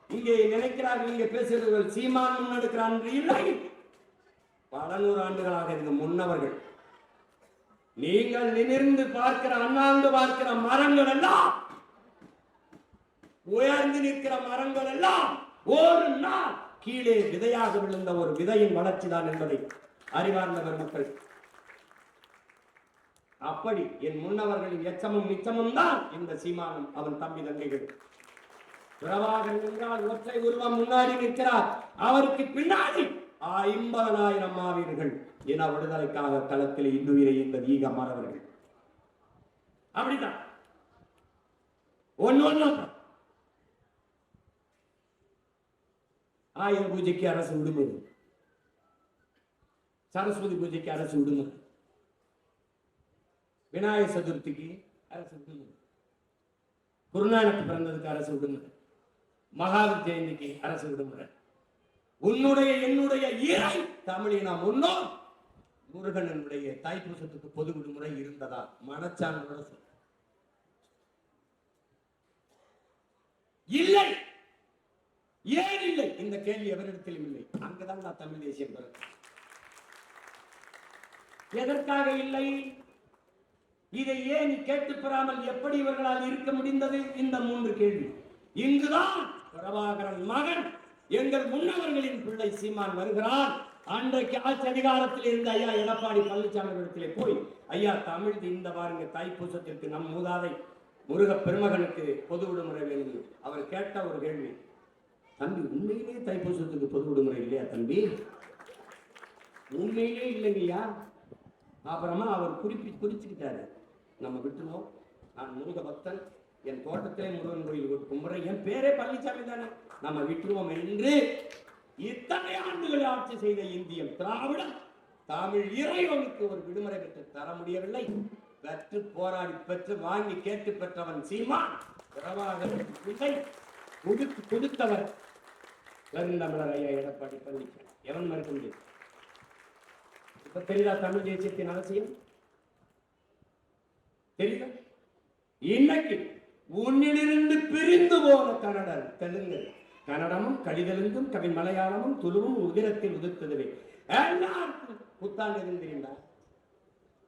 இங்கே நினைக்கிறார்கள், இங்கே பேசுகிறவர்கள் சீமான் முன்னெடுக்கிறான் இல்லை. பல 100 ஆண்டுகளாக இருந்த முன்னவர்கள். நீங்கள் நிமிர்ந்து பார்க்கிற, அண்ணாந்து பார்க்கிற மரங்கள் எல்லாம், உயர்ந்து நிற்கிற மரங்கள் எல்லாம் ஒரு நாள் கீழே விதையாக விழுந்த ஒரு விதையின் வளர்ச்சி தான் என்பதை அறிவார்ந்த பெருமக்கள். அப்படி என் முன்னவர்களின் எச்சமும் மிச்சமும் தான் இந்த சீமானும் அவன் தம்பி தங்கைகள். பிரபாகரன் என்றால் ஒற்றை உருவம் முன்னாடி நிற்கிறார், அவருக்கு பின்னாடி 50,000 மாவீரர்கள் இன விடுதலைக்காக களத்தில் இன்னுயிரை இந்த ஈக மாணவர்கள். அப்படிதான் ஒன்னு ஆயுத பூஜைக்கு அரசு விடுமுறை, சரஸ்வதி பூஜைக்கு அரசு விடுமுறை, விநாயகர் சதுர்த்திக்கு அரசு விடுமுறை, குருநானக் பிறந்ததுக்கு அரசு விடுமுறை, மகாவீர் ஜெயந்திக்கு அரசு விடுமுறை. உன்னுடைய என்னுடைய இறை தமிழின முன்னோர் முருகனுடைய தைப்பூசத்துக்கு பொது விடுமுறை இருந்ததா? மனச்சான்றோட சொல்ல. இல்லை. ஏன் இல்லை? இந்த கேள்வி எவரிடத்திலும் இல்லை. அங்கதான் நான் தமிழ் தேசியம் பெறும். எதற்காக இல்லை? இதை ஏன் கேட்டு பெறாமல் எப்படி இவர்களால் இருக்க முடிந்தது? இந்த 3 கேள்வி. இங்குதான் பிரபாகரன் மகன் எங்கள் முன்னவர்களின் பிள்ளை சீமான் வருகிறான். அன்றைக்கு ஆட்சி அதிகாரத்தில் இருந்த ஐயா எடப்பாடி பழனிசாமி இடத்திலே போய், ஐயா தமிழ் இந்த பாருங்க தைப்பூசத்திற்கு நம் மூதாதை முருக பெருமகனுக்கு பொது விடுமுறை வேணும். அவர் கேட்ட ஒரு கேள்வி, தம்பி உண்மையிலே தைப்பூசத்துக்கு பொது விடுமுறை இல்லையா தம்பி? உண்மையிலே இல்லைங்கய்யா. அப்புறமா அவர் குறிச்சுக்கிட்டாரு, நம்ம விட்டுருவோம், நான் முருக பக்தன், என் தோட்டத்திலே முருகன் கோயில் கும்புறேன், என் பேரே பழனிசாமி தானே, நம்ம விட்டுருவோம் என்று இத்தனை ஆண்டுகள் ஆட்சி செய்த இந்தியம் திராவிடம் தமிழ் இறைவனுக்கு ஒரு விடுமுறை பெற்று தர முடியவில்லை. பெற்று போராடி பெற்று வாங்கி கேட்டு பெற்றவன் சீமான். கொடுத்தவர் பெருந்தமிழர் ஐயா எடப்பாடி பழனிசாமி. எவன் மறுக்க முடியும்? இப்ப தெரியுதா தமிழ் தேசியத்தின் அவசியம்? தெரியுதா? இன்னைக்கு உன்னிலிருந்து பிரிந்து போன கன்னடர் தெலுங்கு, கன்னடமும் கடிதெலுங்கும் கவி மலையாளமும் துளுவும் உதிரத்தில் உதிர்த்ததுவே எல்லாருக்கும் புத்தாண்டு எதுவும் தெரியுங்களா?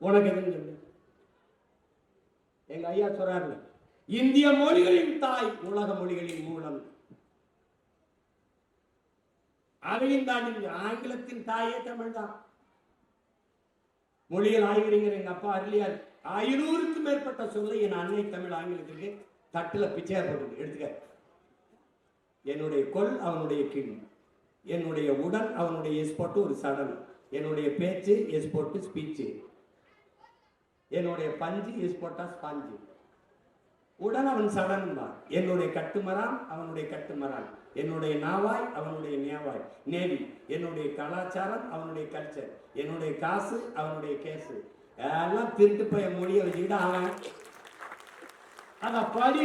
உனக்கு எதுவும் தெரியும்? எங்க ஐயா சொல்றாரு, இந்திய மொழிகளின் தாய் உலக மொழிகளின் மூலம். அதையும் தாண்டி ஆங்கிலத்தின் தாயே தமிழ் தான். மொழியில் ஆய்வறிஞர் எங்க அப்பா அருளியார் 500க்கும் மேற்பட்ட சொல்லை என் அன்னை தமிழ் ஆங்கிலத்திற்கு தட்டுல பிச்சையா போட்டு எடுத்துக்க. என்னுடைய கொல் அவனுடைய கீழ், என்னுடைய உடல் அவனுடைய எஸ்போர்ட் ஒரு சடன், என்னுடைய பேச்சு எஸ்போர்ட் ஸ்பீச், என்னுடைய பஞ்சு எஸ்போர்ட்டா ஸ்பாஞ்சு, உடன் அவன் சடன் தான். என்னுடைய கட்டுமரான் அவனுடைய கட்டுமரான், என்னுடைய நாவாய் அவனுடைய நேவாய் நேவி, என்னுடைய கலாச்சாரம் அவனுடைய கல்ச்சர், என்னுடைய காசு அவனுடைய கேசு. எல்லாம் திருட்டு போய மொழியை வச்சுக்கிட்டு அவன் அத படி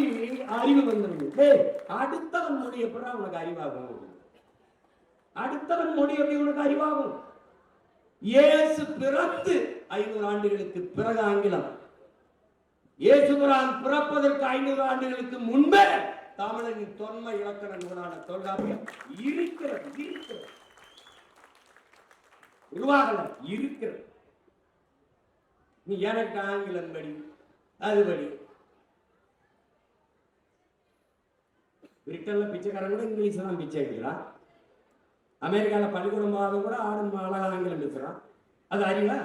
அறிவு வந்துருது. அடுத்தவன் மொழி எப்படி உனக்கு அறிவாகும்? அடுத்தவன் மொழி எப்படி உனக்கு அறிவாகும்? இயேசு பிறந்து 500 ஆண்டுகளுக்கு பிறகு ஆங்கிலம், இயேசுபிரான் பிறப்பதற்கு 500 ஆண்டுகளுக்கு முன்பே தமிழனின் தொன்மை இலக்கண நூலான தொல்காப்பியம் இருக்கிறது. உருவாகல, இருக்கிறது. நீ எனக்கு ஆங்கிலம் படி, அதுபடி. பிரிட்டன்ல பிச்சைக்காரன் கூட இங்கிலீஷ் தான் பிச்சை வைக்கிறான். அமெரிக்கால பள்ளிக்கூடம் போகாத கூட ஆடும் அழகா ஆங்கிலம் பேசுறான். அது அறிவா?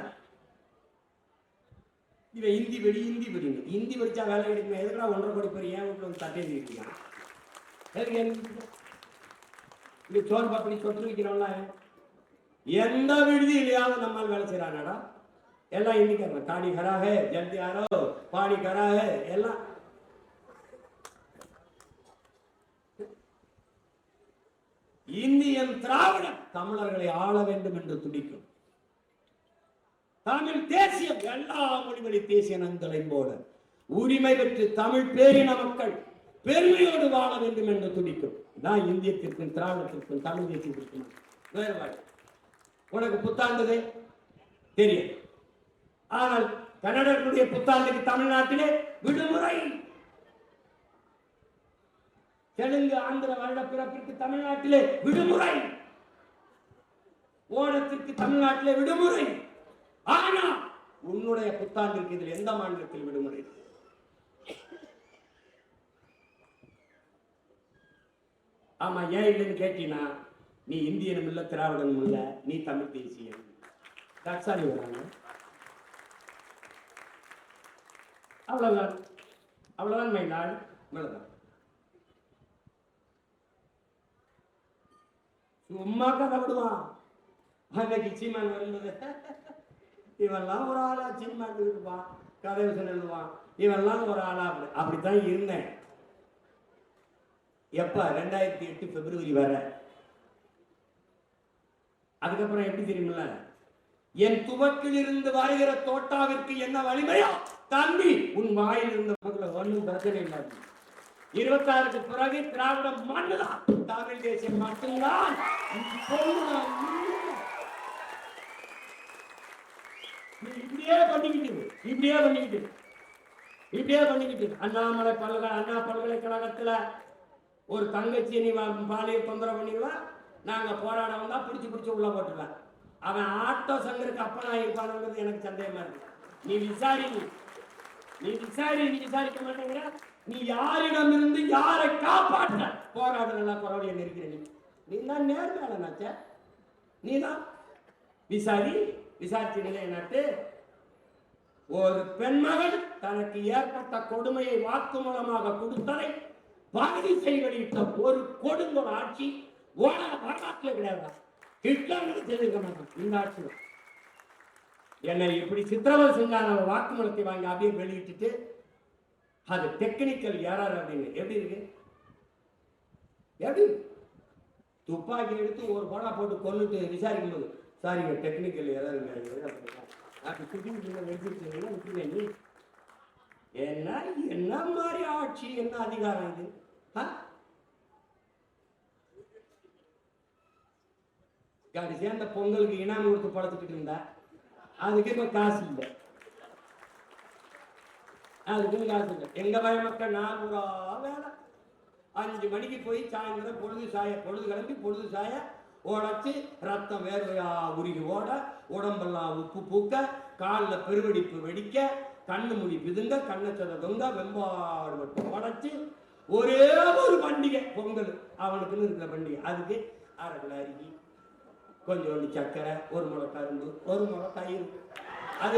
இவன் ஹிந்தி படி, ஹிந்தி படிங்க. ஹிந்தி படிச்சா வேலை கிடைக்கும். எதுக்குடா 1.5 கோடி பேர் ஏன் வீட்டுல வந்து தட்டை இருக்கான்? இது சோறு பப்படி சொத்து வைக்கிறோம்ல, எந்த விடுதியிலையாவது நம்மால் வேலை செய்யறானடா? எல்லாம் ஹிந்திக்காரங்க. காடி கராக, ஜல்தி ஆரோ, பாடி கராக, எல்லாம். இந்தியன் திராவிடம் தமிழர்களை ஆள வேண்டும் என்று துடிக்கும். தமிழ் தேசியம் எல்லா மொழிவழி தேசிய நன்களையும் போல உரிமை பெற்று தமிழ் பேரின மக்கள் பெருமையோடு வாழ வேண்டும் என்று துடிக்கும். நான் இந்தியத்திற்கும் திராவிடத்திற்கும் தமிழ் தேசியத்திற்கும் வேறுபாடு. உனக்கு புத்தாண்டு தெரியும், ஆனால் கன்னடர்களுடைய புத்தாண்டுக்கு தமிழ்நாட்டிலே விடுமுறை. தெலுங்கு ஆந்திர வருட பிறப்பிற்கு தமிழ்நாட்டிலே விடுமுறை, ஓணத்திற்கு தமிழ்நாட்டிலே விடுமுறை. ஆனா உன்னுடைய புத்தாண்டிற்கு இதில் எந்த மாநிலத்தில் விடுமுறை? ஆமா, ஏன் இல்லைன்னு கேட்டீங்கன்னா, நீ இந்தியனும் இல்ல திராவிடனும் இல்ல, நீ தமிழ் தேசியம். தற்சாலி வராங்க, அவ்வளவுதான். அவ்வளவுதான் மைனாள், இவ்வளவுதான். சும்மா கதை விடுவான். அன்னைக்கு சீமான் வரும்போது இவெல்லாம் ஒரு ஆளா சீமான் இருப்பான், கதை எழுதுவான், இவெல்லாம் ஒரு ஆளா. அப்படித்தான் இருந்தேன். எப்ப 2008 பிப்ரவரி வர. அதுக்கப்புறம் எப்படி தெரியுமில்ல, என் துவக்கில் இருந்து வருகிற தோட்டாவிற்கு என்ன வலிமையா தம்பி, உன் வாயில் இருந்த மக்கள் ஒன்றும் பிரச்சனை இல்லை. 26க்கு பிறகு திராவிடம் மண்ணுதான், தமிழ் தேசியம் மட்டும்தான். இப்படியே பண்ணிக்கிட்டு அண்ணா பல்கலைக்கழகத்துல ஒரு தங்கச்சி நீ பாலிய தொந்தரவு பண்ணிடுவா, நாங்க போராட வந்தா பிடிச்சு உள்ள போட்டுருவேன். அவன் ஆட்டோ சங்கருக்கு அப்பனா இருப்பானுங்கிறது எனக்கு சந்தேகமா இருக்கு. நீ விசாரிக்க மாட்டேங்கிற. நீ யாரிடமிருந்து யாரை காப்பாற்ற போராடுறா பரவாயில்ல இருக்கிற நீ தான் நேர்மையாளனாச்ச. நீதான் விசாரிச்சு நிலைநாட்டு. ஒரு பெண்மகள் தனக்கு ஏற்பட்ட கொடுமையை வாக்கு மூலமாக கொடுத்ததை பகுதி செய்ய வெளியிட்ட ஒரு கொடுங்கோல் ஆட்சி வரலாற்றுல கிடையாது. ஹிட்லர் செய்திருக்க மாட்டான் இந்த ஆட்சியில். என்னை இப்படி சித்திரவதை செஞ்சாங்க. வாக்குமூலத்தை வாங்கி அப்படியே வெளியிட்டு அது டெக்னிக்கல் எரர் அப்படின்னு எப்படி இருக்கு? எப்படி துப்பாக்கி எடுத்து ஒரு படம் போட்டு கொண்டுட்டு விசாரிக்கும் போது சாரிங்க டெக்னிக்கல் எரர் என்ன என்ன மாதிரி ஆட்சி, என்ன அதிகாரம் இது? கடைசியா அந்த பொங்கலுக்கு இனாம் கொடுத்து படுத்துக்கிட்டு இருந்தா அதுக்கு இப்ப காசு இல்லை. அதுக்கு காசு இல்லை. எங்க பய மக்கள் 4 வேலை 5 மணிக்கு போய் சாயந்தரம் பொழுது கிளம்பி பொழுது சாய ஓடச்சு ரத்தம் வேர்வையா உருகி ஓட, உடம்பெல்லாம் உப்பு பூக்க, காலில் பெருவெடிப்பு வெடிக்க, கண்ணு முடி பிதுங்க, கண்ணச்சத தொங்க, வெம்பாடு மட்டும் உடச்சு ஒரே ஒரு பண்டிகை பொங்கல் அவனுக்குன்னு இருக்கிற பண்டிகை. அதுக்கு அரை கிலோ அரிசி, கொஞ்சோண்டு சக்கரை, ஒரு முளை கரும்பு, ஒரு முளை தயிர், அது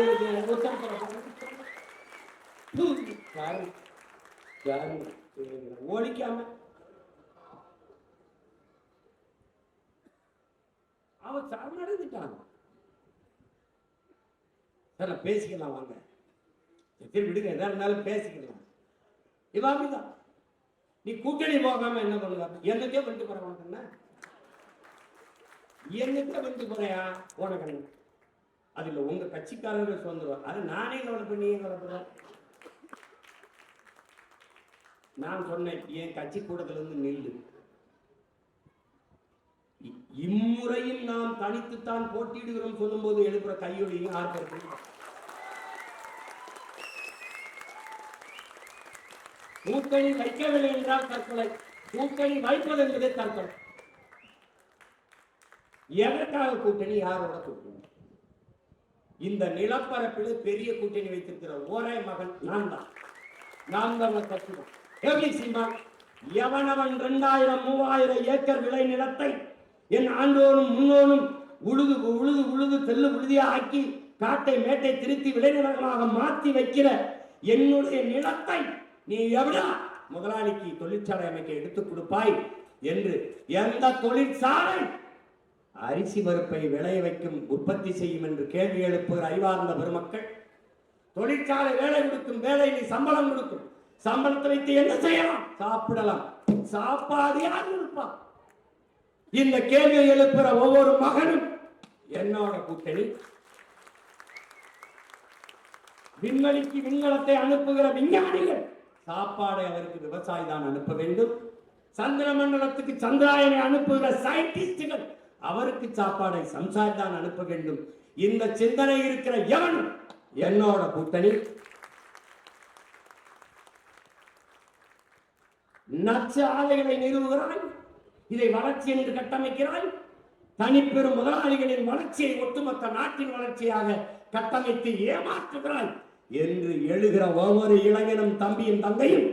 ஓடிக்காம அவன் நடந்துட்டான். பேசிக்கலாம் வாங்க, விடுங்க, எதா இருந்தாலும் பேசிக்கலாம். இவன் அப்படிதான். நீ கூட்டணி போகாம என்ன பண்ணுவ? என்னக்கே வந்து போற உனக்கு என்னக்கே வந்து போறையா உனக்கு அதுல உங்க கட்சிக்காரர்கள் சொல்லுவார். அது நானே கவலை பண்ணி கவலைப்படுறேன். நான் சொன்னேன் என் கட்சி கூட்டத்துல இருந்து நில்லு. இம்முறையும் நாம் தனித்துத்தான் போட்டியிடுகிறோம் சொல்லும் போது எழுப்புற கையொலியும் ஆர்ப்பாட்டம். கூட்டணி வைக்கவில்லை என்றால் தற்கொலை, கூட்டணி வைப்பது என்பதே தற்கொலை. எதற்காக கூட்டணி? யாரோட கூட்டணி? இந்த நிலப்பரப்பில் பெரிய கூட்டணி வைத்திருக்கிற ஒரே மகன் நான் தான். நாம் தான் கட்சிதான். எப்படி செய்வான்? எவனவன் 2000 3000 ஏக்கர் விளை நிலத்தை என் ஆண்டோனும் முன்னோனும் உழுது உழுது உழுது தெல்லு உழுதியா ஆக்கி காட்டை மேட்டை திருத்தி விளைநிலங்களாக மாற்றி வைக்கிற என்னுடைய நிலத்தை நீ எவ்வளோ முதலாளிக்கு தொழிற்சாலை அமைக்க எடுத்துக் கொடுப்பாய் என்று எந்த தொழிற்சாலை அரிசி பருப்பை விளைய வைக்கும் உற்பத்தி செய்யும் என்று கேள்வி எழுப்புகிற அறிவார்ந்த பெருமக்கள், தொழிற்சாலை வேலை கொடுக்கும், வேலையை சம்பளம் கொடுக்கும், சம்பளத்தை வைத்து என்ன செய்யலாம்? சாப்பிடலாம். சாப்பாடு யார் இருப்பான்? இந்த கேள்வியை எழுப்புற ஒவ்வொரு மகனும் என்னோட கூட்டணி. விண்வெளிக்கு விண்கலத்தை அனுப்புகிற விஞ்ஞானிகள் சாப்பாடை அவருக்கு விவசாயி தான் அனுப்ப வேண்டும். சந்திர மண்டலத்துக்கு சந்திராயனை அனுப்புகிற சயின்டிஸ்டுகள் அவருக்கு சாப்பாடை சம்சாரி தான் அனுப்ப வேண்டும். இந்த சிந்தனை இருக்கிற எவனும் என்னோட கூட்டணி. நச்சு ஆலைகளை நிறுவுகிறாய், இதை வளர்ச்சி என்று கட்டமைக்கிறாய். தனிப்பெரும் முதலாளிகளின் வளர்ச்சியை ஒட்டுமொத்த நாட்டின் வளர்ச்சியாக கட்டமைத்து ஏமாற்றுகிறாய் என்று எழுகிற ஒவ்வொரு இளைஞனும் தம்பியும் தங்கையும்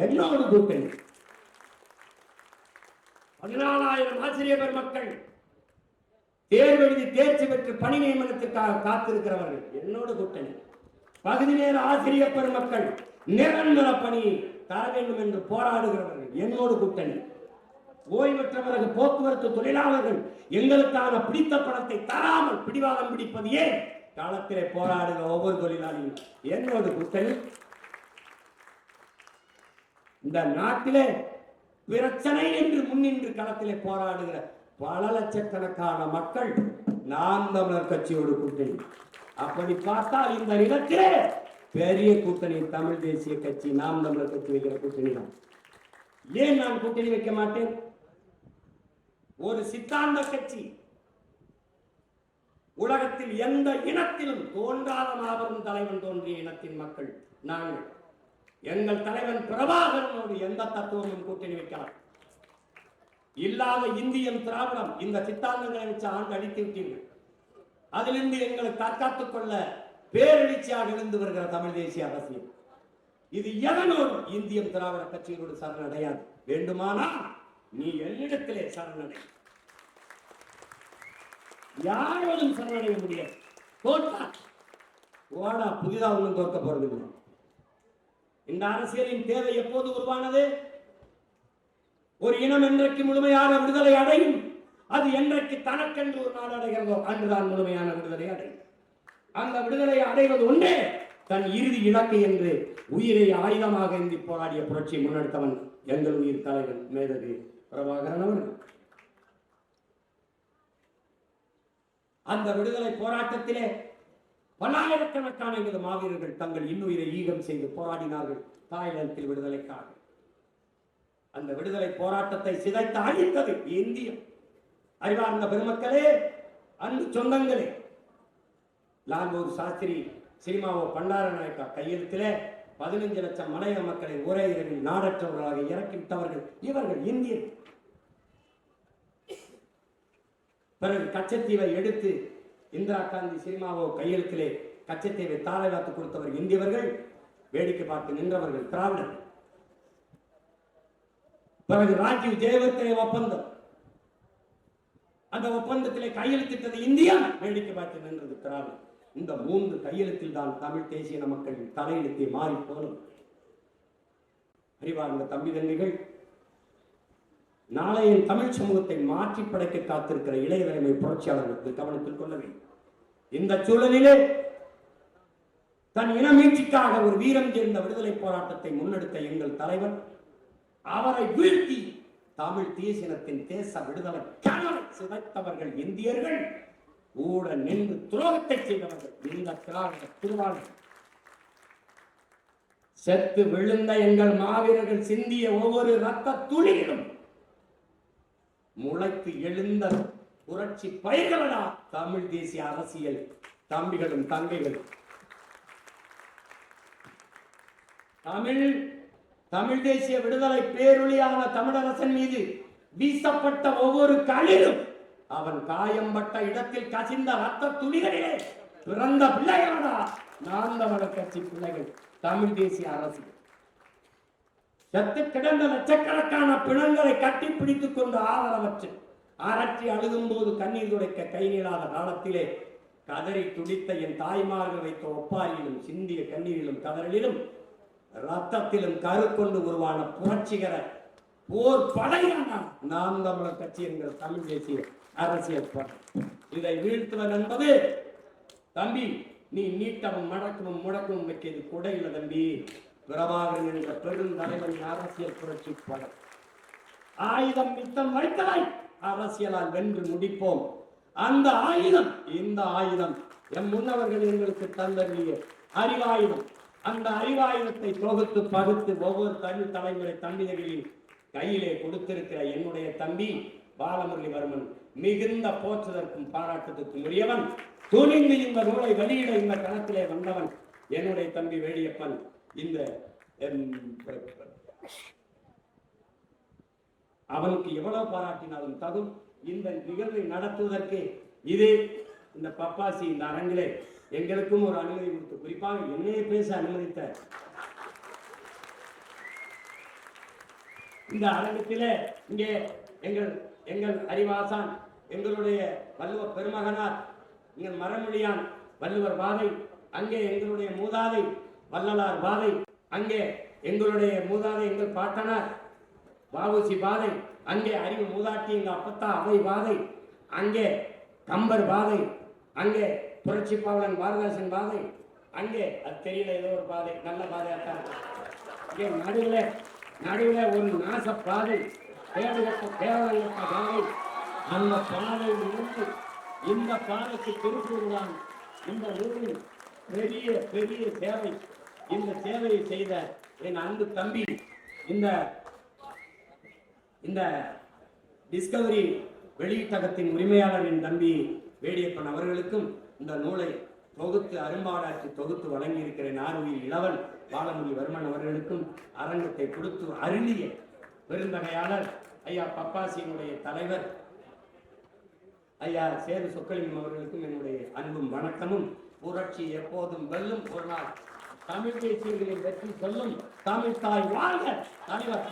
என்னோடு கூட்டணி. 14,000 ஆசிரியர் பெருமக்கள் தேர்வெழுதி தேர்ச்சி பெற்று பணி நியமனத்திற்காக காத்திருக்கிறவர்கள் என்னோடு கூட்டணி. பகுதி நேர ஆசிரியர் பெருமக்கள் நிரந்தர பணியை தர வேண்டும் என்று போராடுகிறவர்கள் என்னோடு கூட்டணி. ஓய்வற்றவர்கள் போக்குவரத்து தொழிலாளர்கள் எங்களுக்கான பிடித்த பணத்தை தராமல் பிடிவாதம் பிடிப்பது ஏன் காலத்திலே போராடுகிற ஒவ்வொரு தொழிலாளியும் என்னோடு கூட்டணி. இந்த நாட்டிலே பிரச்சனை என்று முன்னின்று களத்திலே போராடுகிற பல லட்சக்கணக்கான மக்கள் நாம் தமிழர் கட்சியோடு கூட்டணி. அப்படி பார்த்தால் இந்த நிலத்திலே பெரிய கூட்டணி தமிழ் தேசிய கட்சி, நாம் தமிழர் கட்சி வைக்கிற கூட்டணி தான். ஏன் நான் கூட்டணி வைக்க மாட்டேன்? ஒரு சித்தாந்த கட்சி. உலகத்தில் எந்த இனத்திலும் தோன்றாத மாபெரும் தலைவன் தோன்றிய இனத்தின் மக்கள் நாங்கள். எங்கள் தலைவன் பிரபாகரனோடு எந்த தத்துவமும் கூட்டணி வைக்கலாம். இல்லாத இந்தியம் திராவிடம் இந்த சித்தாந்தங்களை வச்சு ஆண்டு அழித்து விட்டீர்கள். அதிலிருந்து எங்களை தற்காத்துக் கொள்ள பேரெழுச்சியாக இருந்து வருகிற தமிழ் தேசிய அரசியல் இது எதனோடு இந்தியம் திராவிட கட்சிகளோடு சரணடையாது. வேண்டுமானால் நீ என்னிடத்திலே சரணடை, யாரோடும் சரணடைய முடியாது. ஓடா புதிதா ஒன்றும் தோற்க போறது. இந்த அரசியலின் தேவை எப்போது உருவானது? ஒரு இனம் என்றைக்கு முழுமையான விடுதலை அடையும், அது என்றைக்கு தனக்கென்று ஒரு நாடு அடைகிறதோ அன்றுதான் முழுமையான விடுதலை அடையும். அந்த விடுதலை அடைவது ஒன்றே தன் இறுதி இலக்கு என்று உயிரை ஆயுதமாக ஏந்தி போராடிய புரட்சி முன்னெடுத்தவன் எங்கள் உயிர் தலைவன் மேதகு பிரபாகரன் அவர்கள். அந்த விடுதலை போராட்டத்திலே பல்லாயிரக்கணக்கான எங்களது மாவீரர்கள் தங்கள் இன்னுயிரை ஈகம் செய்து போராடினார்கள் தாய்லாந்தில் விடுதலைக்காக. அந்த விடுதலை போராட்டத்தை சிதைத்து அழித்தது இந்தியம். அறிவார்ந்த பெருமக்களே, அன்பு சொந்தங்களே, லாங்கூர் சாஸ்திரி சினிமாவோ பண்டாரநாயக்கா கையெழுத்திலே 15 லட்சம் மலைய மக்களை ஒரே இரவில் நாடற்றவர்களாக இறக்கிவிட்டவர்கள் இவர்கள் இந்தியர். பிறகு கச்சத்தீவை எடுத்து இந்திரா காந்தி சினிமாவோ கையெழுத்திலே கச்சத்தீவை தாரை வாத்து கொடுத்தவர் இந்தியவர்கள், வேடிக்கை பார்த்து நின்றவர்கள் திராவிடர். பிறகு ராஜீவ் ஜெயவர்த்தனை ஒப்பந்தம், அந்த ஒப்பந்தத்திலே கையெழுத்திட்டது இந்தியா, வேடிக்கை பார்த்து நின்றது திராவிடர். இந்த 3 கையெழுத்தில் தான் தமிழ் தேசிய மக்களின் தலையெழுத்தை மாறி போலும். அறிவார்ந்த தம்பி தம்பிகள், நாளைய தமிழ் சமூகத்தை மாற்றி படைக்க காத்திருக்கிற இளைய தலைமை புரட்சியாளர்களுக்கு கவனத்தில் கொள்ள வேண்டும். இந்த சூழலிலே தன் இன மீட்சிக்காக ஒரு வீரம் சேர்ந்த விடுதலை போராட்டத்தை முன்னெடுத்த எங்கள் தலைவர், அவரை வீழ்த்தி தமிழ் தேசியத்தின் தேச விடுதலை கனவை சிதைத்தவர்கள் இந்தியர்கள், ஊட நின்று துரோகத்தை செய்தவர்கள் இந்த திராவிட திருவாளர். செத்து விழுந்த எங்கள் மாவீரர்கள் சிந்திய ஒவ்வொரு ரத்த துளியிலும் முளைத்து எழுந்த புரட்சி பயிர்களா தமிழ் தேசிய அரசியல் தம்பிகளும் தங்கைகளும். தமிழ் தேசிய விடுதலை பேரொளியான தமிழரசன் மீது வீசப்பட்ட ஒவ்வொரு கல்லிலும் அவன் காயம்பட்ட இடத்தில் கசிந்த ரத்த துளிகளிலே பிறந்த பிள்ளைகளா நாம் தமிழர் கட்சி பிள்ளைகள் தமிழ் தேசிய அரசியல். செத்து கிடந்த லட்சக்கணக்கான பிணங்களை கட்டி பிடித்துக் கொண்டு ஆதரவற்று அரற்றி அழுகும் போது கண்ணீர் துடைக்க கை நீளாத காலத்திலே கதறி துடித்த என் தாய்மார்கள் வைத்த ஒப்பாரியிலும் சிந்திய கண்ணீரிலும் கதறலிலும் ரத்தத்திலும் கருக்கொண்டு உருவான புரட்சிகர போர் படையான நாம் தமிழர் கட்சி என்கிற தமிழ் தேசிய அரசியல். இதை வீழ்த்துவன் என்பது தம்பி, நீ நீட்டவும் மடக்கவும் முடக்கவும் வைக்கிறது கொடையில தம்பி. பிரபாகரன் என்ற பெரும் தலைவரின் அரசியல் புரட்சி படம். ஆயுதம் மித்தம் வைத்ததாய் அரசியலால் வென்று முடிப்போம். அந்த ஆயுதம், இந்த ஆயுதம் எம் முன்னவர்கள் எங்களுக்கு தந்தறிய அறிவாயுதம். அந்த அறிவாயுதத்தை தொகுத்து பகுத்து ஒவ்வொரு தமிழ் தலைமுறை தம்பிகளின் கையிலே கொடுத்திருக்கிற என்னுடைய தம்பி பாலமுரளிவர்மன் மிகுந்த போற்றுதற்கும் பாராட்டுதற்கும் உரியவன். துணிந்து இந்த நூலை வெளியிட இந்த களத்திலே வந்தவன் என்னுடைய தம்பி வேடியப்பன். இந்த அவனுக்கு எவ்வளவு பாராட்டினாலும் தகும். இந்த நிகழ்வை நடத்துவதற்கு இது இந்த பப்பாசி இந்த அரங்கிலே எங்களுக்கும் ஒரு அனுமதி கொடுத்து, குறிப்பாக என்னையே பேச அனுமதித்த இந்த அரங்கத்திலே இங்கே எங்கள் அறிவாசான், எங்களுடைய வள்ளுவ பெருமகனார், எங்கள் மரமொழியான் வள்ளுவர் பாதை, அங்கே எங்களுடைய மூதாதை வள்ளலார் பாதை, அங்கே எங்களுடைய மூதாதை எங்கள் பாட்டனார் வாவுசி பாதை, அங்கே அறிவு மூதாட்டி எங்கள் அப்பத்தா அவை பாதை, அங்கே கம்பர் பாதை, அங்கே புரட்சி பாவலன் பாரதாசன் பாதை, அங்கே அது தெரியல ஏதோ ஒரு பாதை, நல்ல பாதையாத்தான். இங்கே நடுவில் ஒரு நாச பாதை, தேவலங்கப்ப பாதை. அந்த பாதையில் இருந்து இந்த பாதைக்கு திருப்பூர் தான் இந்த ஊரில் பெரிய பெரிய சேவை. இந்த சேவையை செய்த என் அன்பு தம்பி, இந்த டிஸ்கவரி வெளியீட்டகத்தின் உரிமையாளர் என் தம்பி வேடியப்பன் அவர்களுக்கும் இந்த நூலை தொகுத்து அரும்பாடாற்றி தொகுத்து வழங்கி இருக்கிற நார்வீர் இளவன் பாலமுரளிவர்மன் அவர்களுக்கும் அரங்கத்தை கொடுத்து அருளிய பெருந்தகையாளர் ஐயா பப்பாசியினுடைய தலைவர் ஐயா சேது சொக்கலிங்கம் அவர்களுக்கும் என்னுடைய அன்பும் வணக்கமும். புரட்சி எப்போதும் வெல்லும், ஒரு நாள் தமிழ் தேசியர்களின் வெற்றி சொல்லும். தமிழ் தாய் வாழ்க, தலைவர்